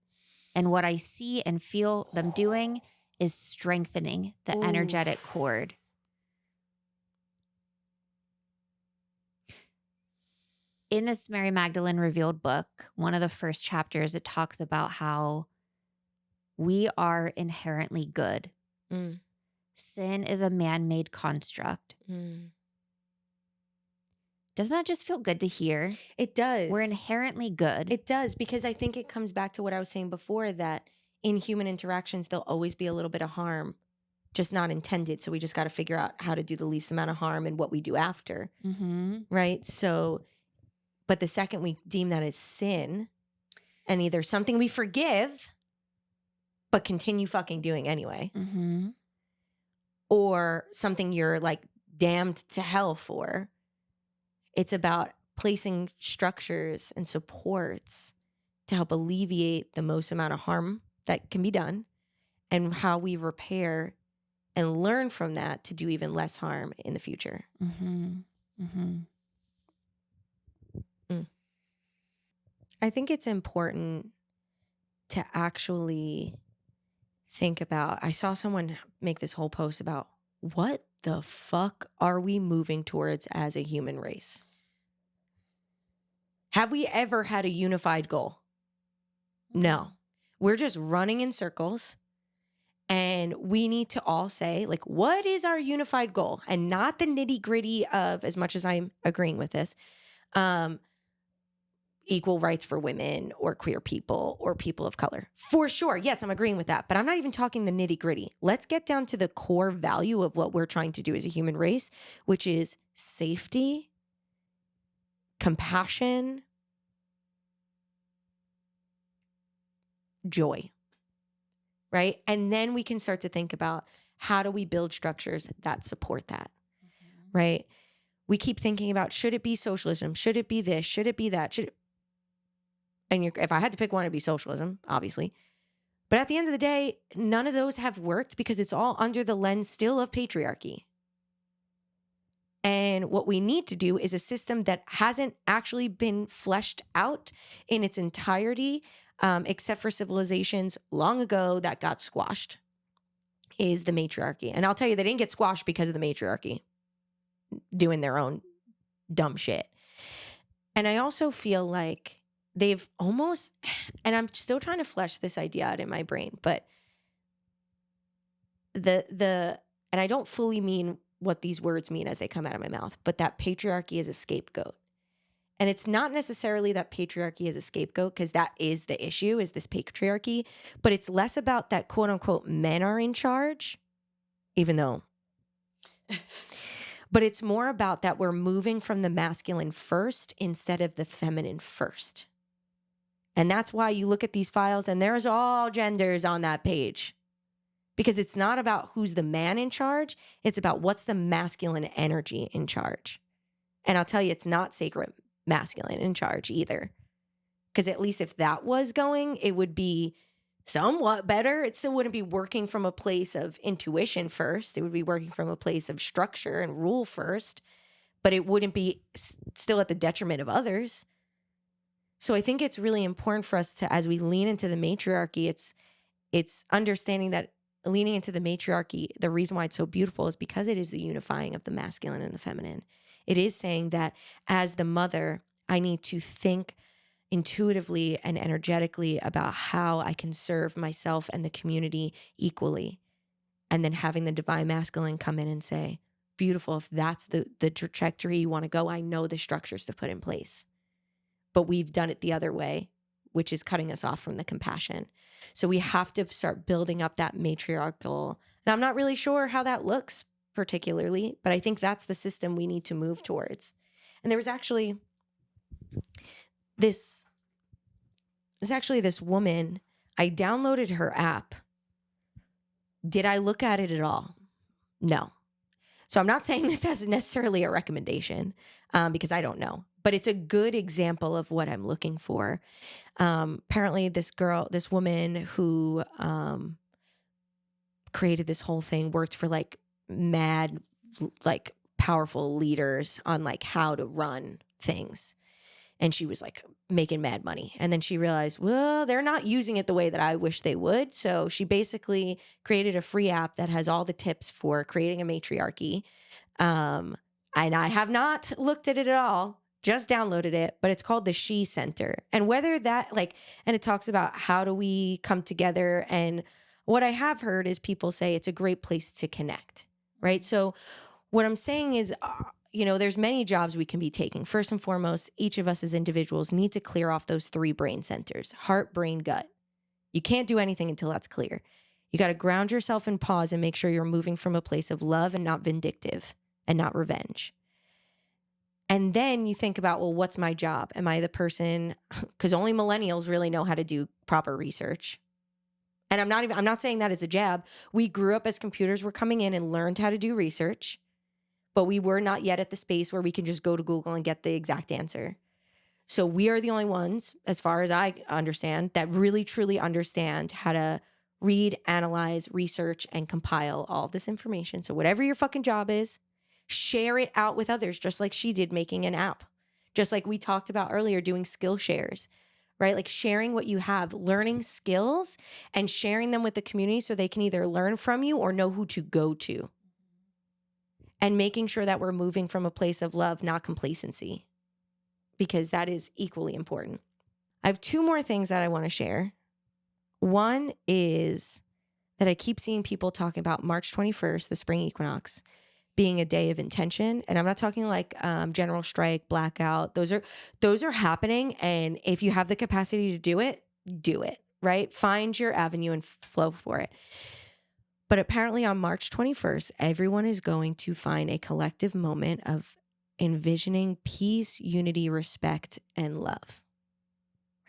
And what I see and feel them doing is strengthening the energetic cord. In this Mary Magdalene Revealed book, one of the first chapters, it talks about how we are inherently good. Sin is a man-made construct. Doesn't that just feel good to hear? It does. We're inherently good. It does, because I think it comes back to what I was saying before, that in human interactions, there'll always be a little bit of harm, just not intended. So we just got to figure out how to do the least amount of harm and what we do after. Right? So, but the second we deem that as sin and either something we forgive, but continue fucking doing anyway, or something you're like damned to hell for, it's about placing structures and supports to help alleviate the most amount of harm that can be done and how we repair and learn from that to do even less harm in the future. I think it's important to actually think about, I saw someone make this whole post about what the fuck are we moving towards as a human race? Have we ever had a unified goal? No. We're just running in circles, and we need to all say, like, what is our unified goal? And not the nitty gritty of, as much as I'm agreeing with this, equal rights for women or queer people or people of color. For sure. Yes, I'm agreeing with that. But I'm not even talking the nitty gritty. Let's get down to the core value of what we're trying to do as a human race, which is safety, compassion, joy, right? And then we can start to think about how do we build structures that support that, right? We keep thinking about, should it be socialism? Should it be this? Should it be that? And if I had to pick one, it'd be socialism, obviously. But at the end of the day, none of those have worked because it's all under the lens still of patriarchy. And what we need to do is a system that hasn't actually been fleshed out in its entirety, except for civilizations long ago that got squashed, is the matriarchy. And I'll tell you, they didn't get squashed because of the matriarchy doing their own dumb shit. And I also feel like they've almost, and I'm still trying to flesh this idea out in my brain, but and I don't fully mean what these words mean as they come out of my mouth, but that patriarchy is a scapegoat. And it's not necessarily that patriarchy is a scapegoat, because that is the issue, is this patriarchy, but it's less about that quote unquote men are in charge, even though, but it's more about that we're moving from the masculine first instead of the feminine first. And that's why you look at these files and there's all genders on that page. Because it's not about who's the man in charge. It's about what's the masculine energy in charge. And I'll tell you, it's not sacred masculine in charge either. Because at least if that was going, it would be somewhat better. It still wouldn't be working from a place of intuition first. It would be working from a place of structure and rule first. But it wouldn't be still at the detriment of others. So I think it's really important for us to, as we lean into the matriarchy, it's understanding that leaning into the matriarchy, the reason why it's so beautiful is because it is the unifying of the masculine and the feminine. It is saying that as the mother, I need to think intuitively and energetically about how I can serve myself and the community equally. And then having the divine masculine come in and say, beautiful, if that's the trajectory you want to go, I know the structures to put in place. But we've done it the other way, which is cutting us off from the compassion. So we have to start building up that matriarchal. And I'm not really sure how that looks particularly, but I think that's the system we need to move towards. And there was actually this woman, I downloaded her app. Did I look at it at all? No. So I'm not saying this as necessarily a recommendation because I don't know, but it's a good example of what I'm looking for. Apparently this woman who created this whole thing worked for like mad, like powerful leaders on like how to run things. And she was like making mad money. And then she realized, well, they're not using it the way that I wish they would. So she basically created a free app that has all the tips for creating a matriarchy. And I have not looked at it at all, just downloaded it, but it's called the She Center. And whether that and it talks about how do we come together. And what I have heard is people say it's a great place to connect, right? So what I'm saying is, there's many jobs we can be taking. First and foremost, each of us as individuals need to clear off those 3 brain centers: heart, brain, gut. You can't do anything until that's clear. You got to ground yourself and pause and make sure you're moving from a place of love and not vindictive and not revenge. And then you think about, well, what's my job? Am I the person, because only millennials really know how to do proper research. And I'm not saying that as a jab. We grew up as computers were coming in and learned how to do research. But we were not yet at the space where we can just go to Google and get the exact answer. So we are the only ones, as far as I understand, that really truly understand how to read, analyze, research, and compile all of this information. So whatever your fucking job is, share it out with others, just like she did making an app. Just like we talked about earlier, doing skill shares, right? Like sharing what you have, learning skills and sharing them with the community so they can either learn from you or know who to go to. And making sure that we're moving from a place of love, not complacency, because that is equally important. I have 2 more things that I want to share. One is that I keep seeing people talking about March 21st, the spring equinox, being a day of intention. And I'm not talking like general strike, blackout. Those are happening. And if you have the capacity to do it, right? Find your avenue and flow for it. But apparently on March 21st, everyone is going to find a collective moment of envisioning peace, unity, respect, and love,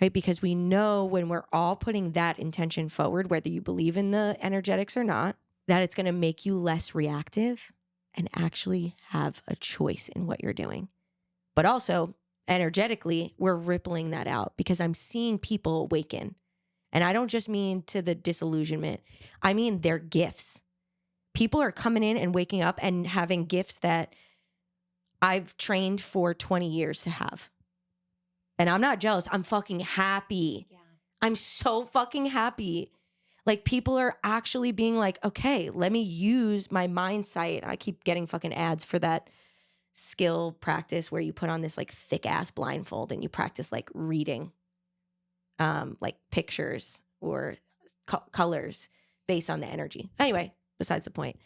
right? Because we know when we're all putting that intention forward, whether you believe in the energetics or not, that it's going to make you less reactive and actually have a choice in what you're doing. But also, energetically, we're rippling that out because I'm seeing people awaken. And I don't just mean to the disillusionment. I mean their gifts. People are coming in and waking up and having gifts that I've trained for 20 years to have. And I'm not jealous. I'm fucking happy. Yeah. I'm so fucking happy. Like people are actually being like, okay, let me use my mind sight. I keep getting fucking ads for that skill practice where you put on this like thick ass blindfold and you practice like reading. Like pictures or colors based on the energy. Anyway, besides the point,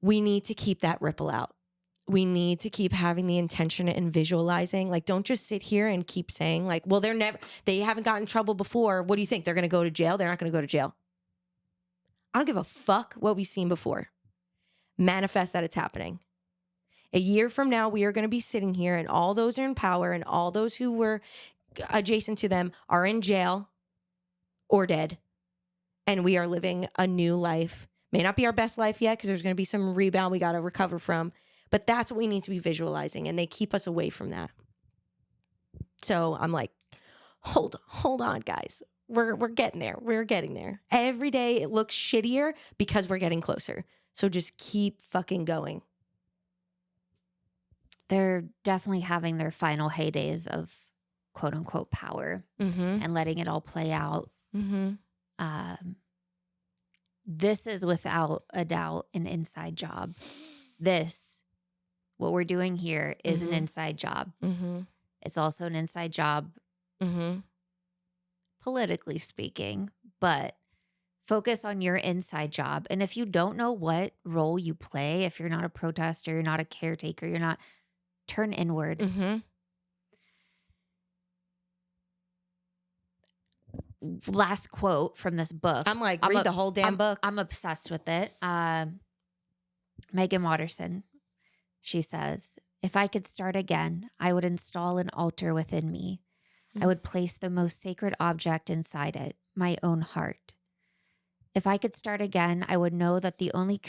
we need to keep that ripple out. We need to keep having the intention and visualizing. Like, don't just sit here and keep saying like, well, they haven't gotten in trouble before. What do you think? They're going to go to jail? They're not going to go to jail. I don't give a fuck what we've seen before. Manifest that it's happening. A year from now, we are going to be sitting here and all those are in power and all those who were adjacent to them are in jail or dead. And we are living a new life. May not be our best life yet because there's going to be some rebound we got to recover from. But that's what we need to be visualizing. And they keep us away from that. So I'm like, hold on, guys. We're getting there. We're getting there. Every day it looks shittier because we're getting closer. So just keep fucking going. They're definitely having their final heydays of quote unquote power and letting it all play out. This is without a doubt an inside job. What we're doing here is an inside job. It's also an inside job Mm-hmm. politically speaking, but focus on your inside job. And if you don't know what role you play, if you're not a protester, you're not a caretaker, you're not, turn inward. Mm-hmm. Last quote from this book. I'm like, read the whole damn book. I'm obsessed with it. Meggan Watterson, she says, if I could start again, I would install an altar within me. I would place the most sacred object inside it, my own heart. If I could start again, I would know that the only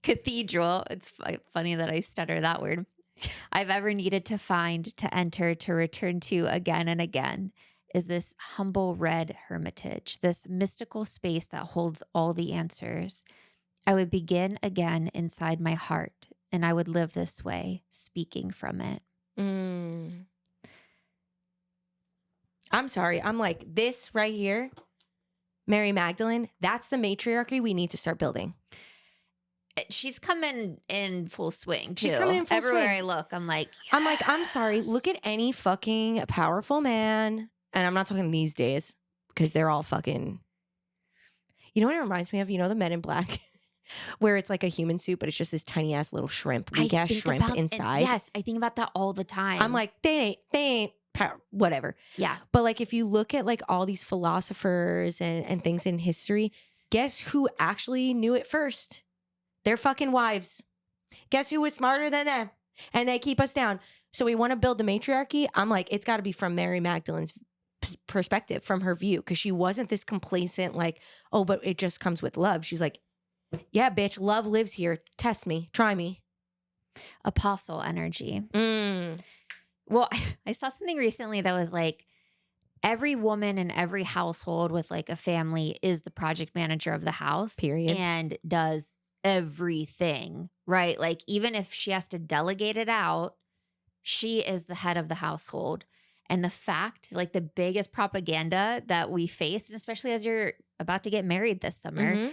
cathedral, it's funny that I stutter that word, I've ever needed to find, to enter, to return to again and again is this humble red hermitage, this mystical space that holds all the answers. I would begin again inside my heart, and I would live this way, speaking from it. I'm sorry. I'm like, this right here, Mary Magdalene, that's the matriarchy we need to start building. She's coming in full swing, too. She's coming in full Everywhere swing. I look, I'm like, yes. I'm sorry. Look at any fucking powerful man. And I'm not talking these days because they're all fucking. You know what it reminds me of? You know the Men in Black? Where it's like a human suit, but it's just this tiny ass little shrimp, weak ass shrimp inside. Yes, I think about that all the time. I'm like, they ain't whatever. Yeah. But like, if you look at like all these philosophers and things in history, guess who actually knew it first? Their fucking wives. Guess who was smarter than them? And they keep us down. So we want to build the matriarchy. I'm like, it's got to be from Mary Magdalene's perspective, from her view, because she wasn't this complacent, like, oh, but it just comes with love. She's like, yeah, bitch, love lives here. Test me. Try me. Apostle energy. Mm. Well, I saw something recently that was like, every woman in every household with like a family is the project manager of the house. Period. And does everything, right? Like, even if she has to delegate it out, she is the head of the household. And the fact, like the biggest propaganda that we face, and especially as you're about to get married this summer, Mm-hmm.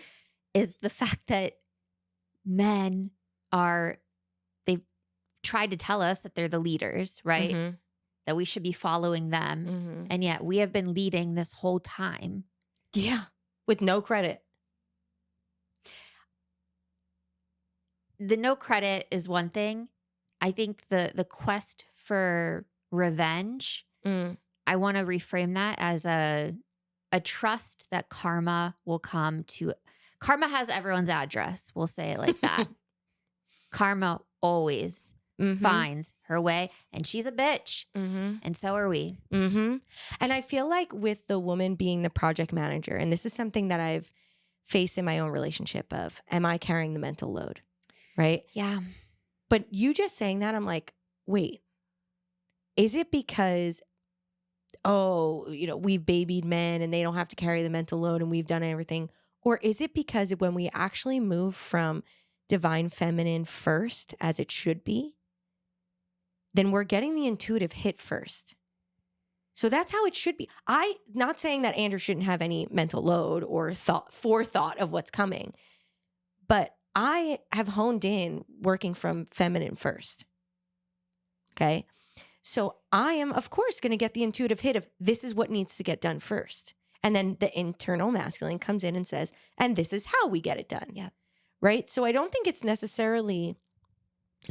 is the fact that men they've tried to tell us that they're the leaders, right? Mm-hmm. That we should be following them. Mm-hmm. And yet we have been leading this whole time. Yeah. With no credit. The no credit is one thing. I think the quest for revenge, I want to reframe that as a trust that karma will come to. Karma has everyone's address. We'll say it like that. Karma always finds her way, and she's a bitch. And so are we. And I feel like with the woman being the project manager, and this is something that I've faced in my own relationship of, am I carrying the mental load? Right? Yeah. But you just saying that, I'm like, wait, is it because, oh, you know, we've babied men and they don't have to carry the mental load and we've done everything? Or is it because when we actually move from divine feminine first, as it should be, then we're getting the intuitive hit first? So that's how it should be. Not saying that Andrew shouldn't have any mental load or forethought of what's coming, but I have honed in working from feminine first. Okay. So I am, of course, going to get the intuitive hit of this is what needs to get done first. And then the internal masculine comes in and says, and this is how we get it done. Yeah. Right. So I don't think it's necessarily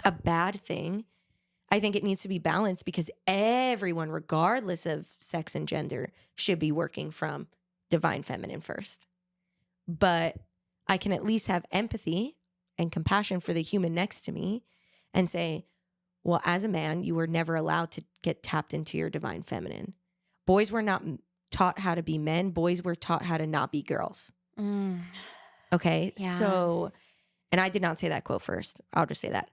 a bad thing. I think it needs to be balanced because everyone, regardless of sex and gender, should be working from divine feminine first. But I can at least have empathy and compassion for the human next to me and say, well, as a man, you were never allowed to get tapped into your divine feminine. Boys were not taught how to be men. Boys were taught how to not be girls. Okay. Yeah. So, and I did not say that quote first. I'll just say that.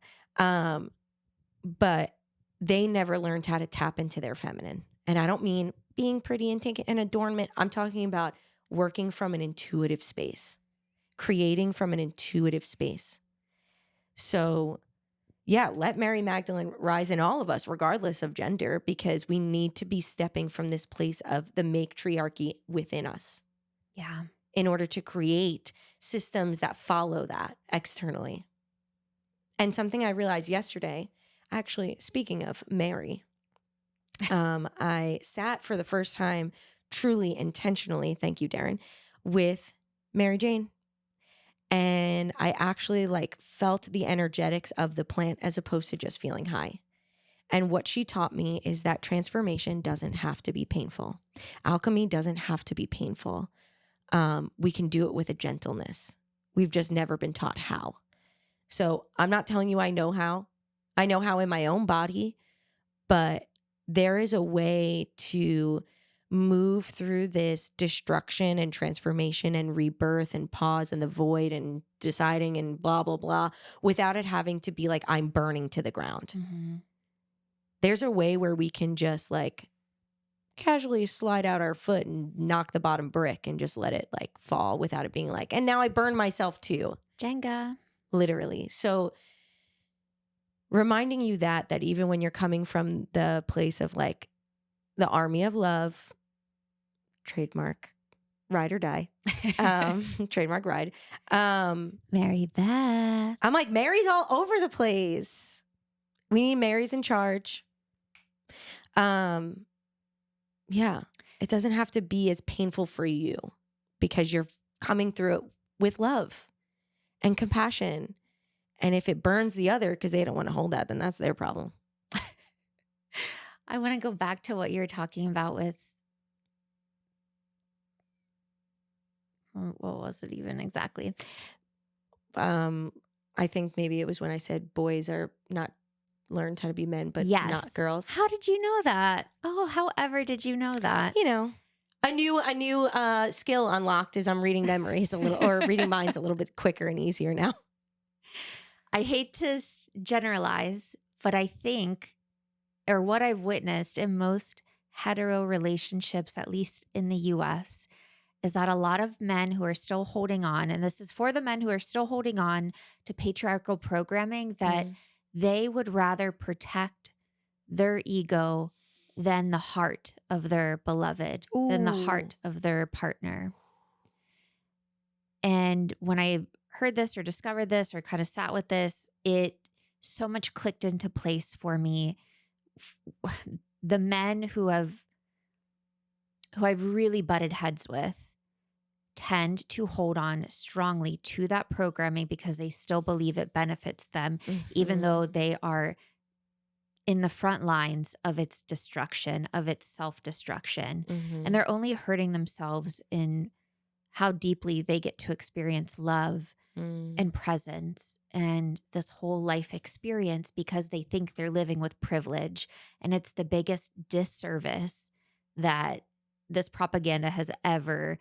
But they never learned how to tap into their feminine. And I don't mean being pretty and taking an adornment. I'm talking about working from an intuitive space, creating from an intuitive space. So yeah, let Mary Magdalene rise in all of us, regardless of gender, because we need to be stepping from this place of the matriarchy within us. Yeah. In order to create systems that follow that externally. And something I realized yesterday, actually, speaking of Mary, I sat for the first time, truly intentionally, thank you, Darren, with Mary Jane. And I actually like felt the energetics of the plant as opposed to just feeling high. And what she taught me is that transformation doesn't have to be painful. Alchemy doesn't have to be painful. We can do it with a gentleness. We've just never been taught how. So I'm not telling you I know how. I know how in my own body, but there is a way to move through this destruction and transformation and rebirth and pause and the void and deciding and blah, blah, blah, without it having to be like I'm burning to the ground. Mm-hmm. There's a way where we can just like casually slide out our foot and knock the bottom brick and just let it like fall without it being like, and now I burn myself too. Jenga. Literally. So reminding you that even when you're coming from the place of like the army of love, trademark ride or die, trademark ride. Mary Beth. I'm like, Mary's all over the place. We need Mary's in charge. Yeah, it doesn't have to be as painful for you because you're coming through it with love and compassion. And if it burns the other because they don't want to hold that, then that's their problem. I want to go back to what you were talking about with, what was it even exactly? I think maybe it was when I said boys are not learned how to be men, but Yes. not girls. How did you know that? Oh, however did you know that? You know, a new skill unlocked as I'm reading memories a little or reading minds a little bit quicker and easier now. I hate to generalize, but I think, or what I've witnessed in most hetero relationships, at least in the US, is that a lot of men who are still holding on, and this is for the men who are still holding on to patriarchal programming, that they would rather protect their ego than the heart of their beloved, than the heart of their partner. And when I heard this or discovered this or kind of sat with this, it so much clicked into place for me. The men who I've really butted heads with tend to hold on strongly to that programming because they still believe it benefits them, even though they are in the front lines of its destruction, of its self-destruction. And they're only hurting themselves in how deeply they get to experience love and presence and this whole life experience because they think they're living with privilege. And it's the biggest disservice that this propaganda has ever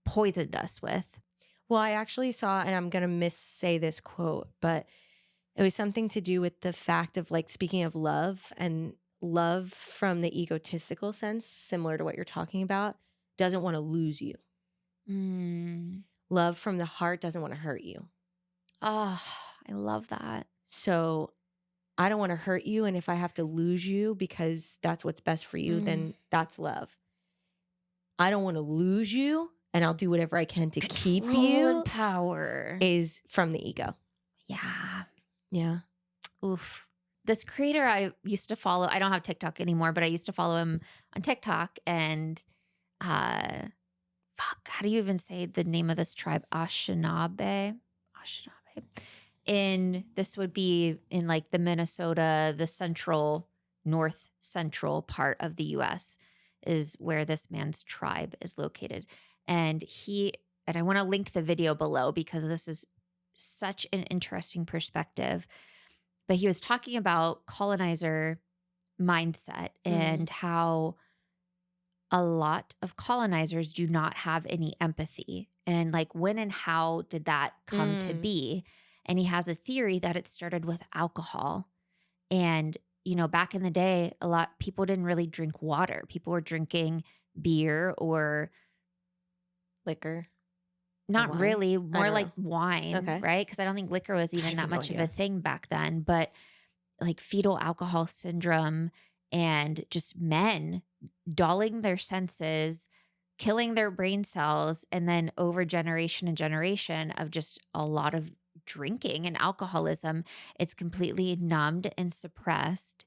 poisoned us with. Well, I actually saw, and I'm going to missay this quote, but it was something to do with the fact of like, speaking of love and love from the egotistical sense, similar to what you're talking about, doesn't want to lose you. Love from the heart doesn't want to hurt you. Oh, I love that. So I don't want to hurt you. And if I have to lose you because that's what's best for you, then that's love. I don't want to lose you. And I'll do whatever I can to keep you. And power is from the ego. Yeah. Yeah. Oof. This creator I used to follow, I don't have TikTok anymore, but I used to follow him on TikTok. And how do you even say the name of this tribe? Anishinaabe. This would be in like the Minnesota, the north central part of the US is where this man's tribe is located. And I want to link the video below because this is such an interesting perspective. But he was talking about colonizer mindset and how a lot of colonizers do not have any empathy. And like, when and how did that come to be? And he has a theory that it started with alcohol. And, you know, back in the day, people didn't really drink water. People were drinking beer or liquor. Not really, more like wine, Okay. right? Because I don't think liquor was even that much of a thing back then. But like fetal alcohol syndrome and just men dulling their senses, killing their brain cells, and then over generation and generation of just a lot of drinking and alcoholism, it's completely numbed and suppressed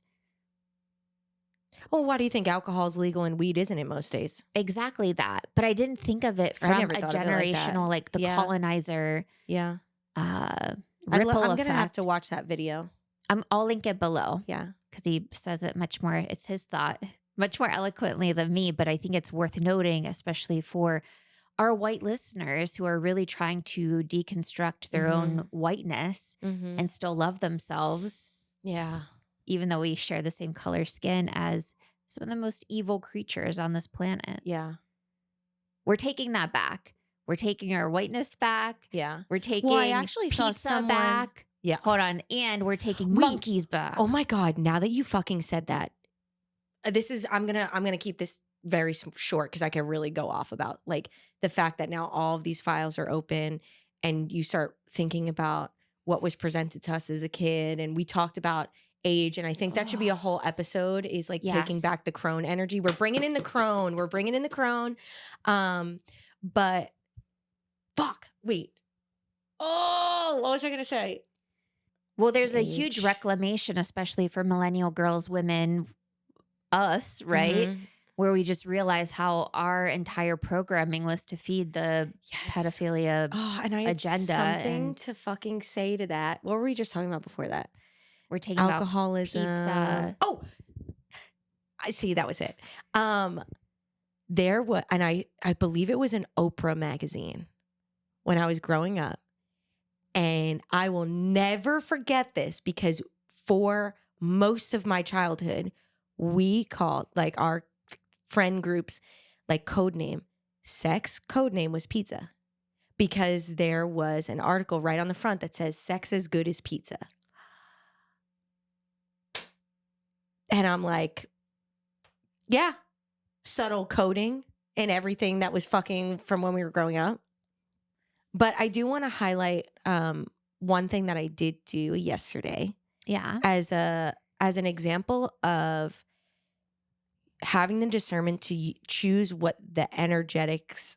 Well, why do you think alcohol is legal and weed isn't in most states? Exactly that. But I didn't think of it I from never a thought of it like that. generational, like the Yeah. colonizer Yeah. ripple I'm going to have effect. to watch that video. I'll link it below. Yeah. Because he says it much more, it's his thought, much more eloquently than me. But I think it's worth noting, especially for our white listeners who are really trying to deconstruct their own whiteness and still love themselves. Yeah. Even though we share the same color skin as some of the most evil creatures on this planet. Yeah. We're taking that back. We're taking our whiteness back. Yeah. We're taking Well, I actually saw pizza someone back. Yeah. Hold on. And we're taking Wait. monkeys back. Oh my God. Now that you fucking said that, I'm gonna keep this very short because I can really go off about like the fact that now all of these files are open and you start thinking about what was presented to us as a kid. And we talked about age. And I think that should be a whole episode is like taking Yes. back the crone energy. We're bringing in the crone. But fuck, wait. Oh, what was I going to say? Well, there's a huge Age. reclamation, especially for millennial girls, women, us, right? Mhm. Where we just realize how our entire programming was to feed the Yes. pedophilia. Oh, and I had agenda something and- to fucking say to that. What were we just talking about before that? We're taking Alcoholism. about pizza. Oh, I see. That was it. There was, and I believe it was an Oprah magazine when I was growing up. And I will never forget this because for most of my childhood, we called like our friend groups like code name. Sex code name was pizza because there was an article right on the front that says sex as good as pizza. And I'm like, yeah, subtle coding and everything that was fucking from when we were growing up. But I do want to highlight one thing that I did do yesterday Yeah. as an example of having the discernment to choose what the energetics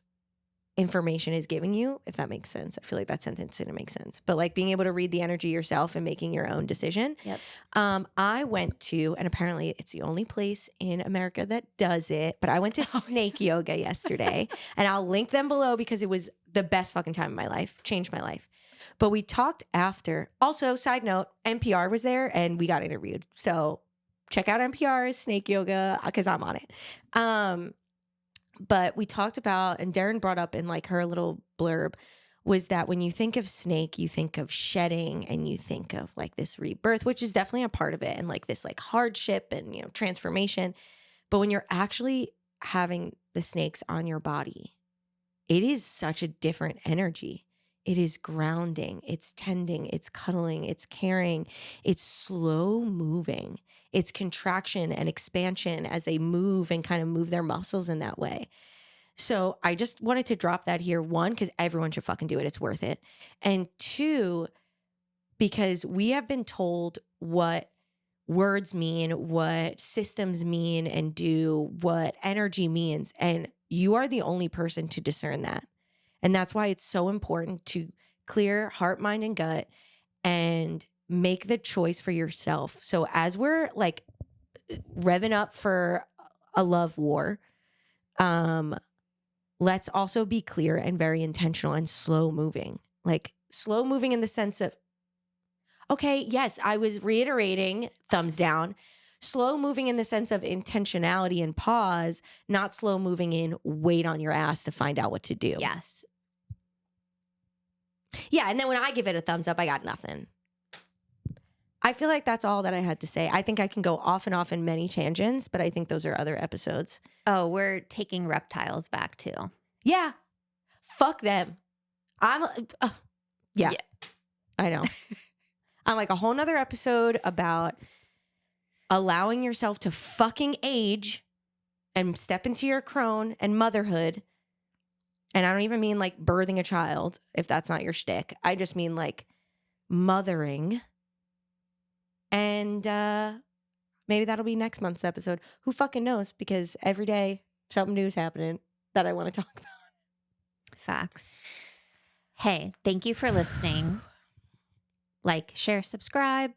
information is giving you, if that makes sense. I feel like that sentence didn't make sense. But like being able to read the energy yourself and making your own decision. Yep. I went to, and apparently it's the only place in America that does it, but I went to snake yoga yesterday. And I'll link them below because it was the best fucking time of my life. Changed my life. But we talked after. Also, side note, NPR was there and we got interviewed. So check out NPR's snake yoga because I'm on it. But we talked about, and Darren brought up in like her little blurb, was that when you think of snake, you think of shedding and you think of like this rebirth, which is definitely a part of it, and like this like hardship and, you know, transformation. But when you're actually having the snakes on your body, it is such a different energy. It is grounding, it's tending, it's cuddling, it's caring, it's slow moving. It's contraction and expansion as they move and kind of move their muscles in that way. So I just wanted to drop that here. One, because everyone should fucking do it. It's worth it. And two, because we have been told what words mean, what systems mean and do, what energy means. And you are the only person to discern that. And that's why it's so important to clear heart, mind, and gut and make the choice for yourself. So as we're like revving up for a love war, let's also be clear and very intentional and slow moving. Like slow moving in the sense of, okay, yes, I was reiterating thumbs down. Slow moving in the sense of intentionality and pause, not slow moving in wait on your ass to find out what to do. Yes. Yeah, and then when I give it a thumbs up, I got nothing. I feel like that's all that I had to say. I think I can go off and off in many tangents, but I think those are other episodes. Oh, we're taking reptiles back too. Yeah. Fuck them. Yeah. I know. I'm like a whole nother episode about allowing yourself to fucking age and step into your crone and motherhood. And I don't even mean like birthing a child, if that's not your shtick. I just mean like mothering. And maybe that'll be next month's episode. Who fucking knows? Because every day something new is happening that I want to talk about. Facts. Hey, thank you for listening. Like, share, subscribe.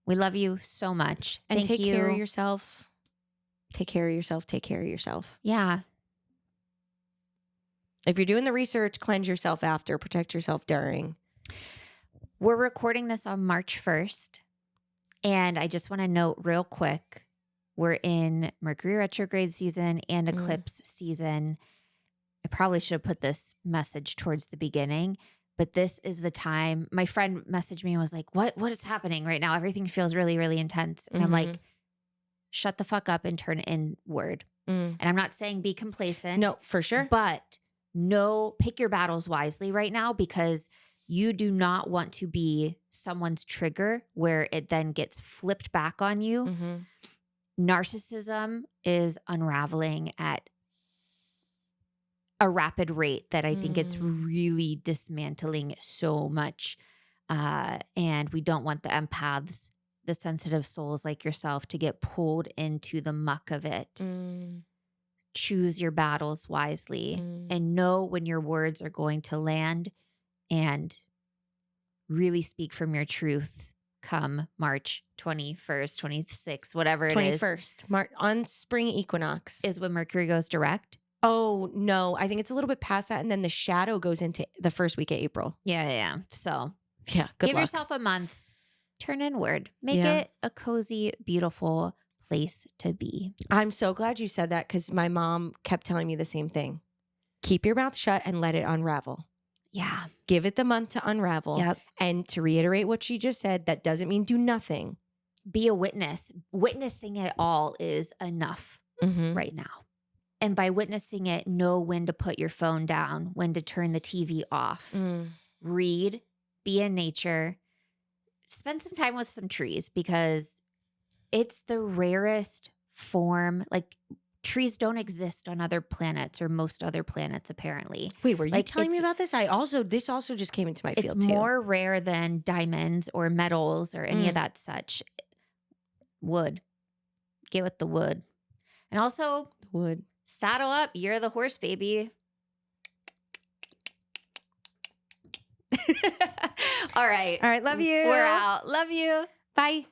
We love you so much. And Thank take you. care of yourself. Take care of yourself. Take care of yourself. Yeah. If you're doing the research, cleanse yourself after, protect yourself during. We're recording this on March 1st. And I just want to note real quick, we're in Mercury retrograde season and eclipse season. I probably should have put this message towards the beginning, but this is the time. My friend messaged me and was like, what is happening right now? Everything feels really, really intense. And I'm like, shut the fuck up and turn inward. And I'm not saying be complacent. No, for sure. But pick your battles wisely right now, because you do not want to be someone's trigger where it then gets flipped back on you. Narcissism is unraveling at a rapid rate that I think it's really dismantling so much. And we don't want the empaths, the sensitive souls like yourself, to get pulled into the muck of it. Choose your battles wisely and know when your words are going to land, and really speak from your truth come March 21st, 26th, whatever it is. 21st, on spring equinox. Is when Mercury goes direct. Oh, no. I think it's a little bit past that. And then the shadow goes into the first week of April. Yeah. So yeah, give yourself a month. Turn inward. Make it a cozy, beautiful place to be. I'm so glad you said that, because my mom kept telling me the same thing. Keep your mouth shut and let it unravel. Yeah. Give it the month to unravel. Yep. And to reiterate what she just said, that doesn't mean do nothing. Be a witness. Witnessing it all is enough right now. And by witnessing it, know when to put your phone down, when to turn the TV off. Read, be in nature, spend some time with some trees, because it's the rarest form. Like, trees don't exist on other planets, or most other planets, apparently. Wait, were you telling me about this? This also just came into my field too. It's more rare than diamonds or metals or any of that such. Wood. Get with the wood. And also, wood. Saddle up. You're the horse, baby. All right. All right. Love you. We're out. Love you. Bye.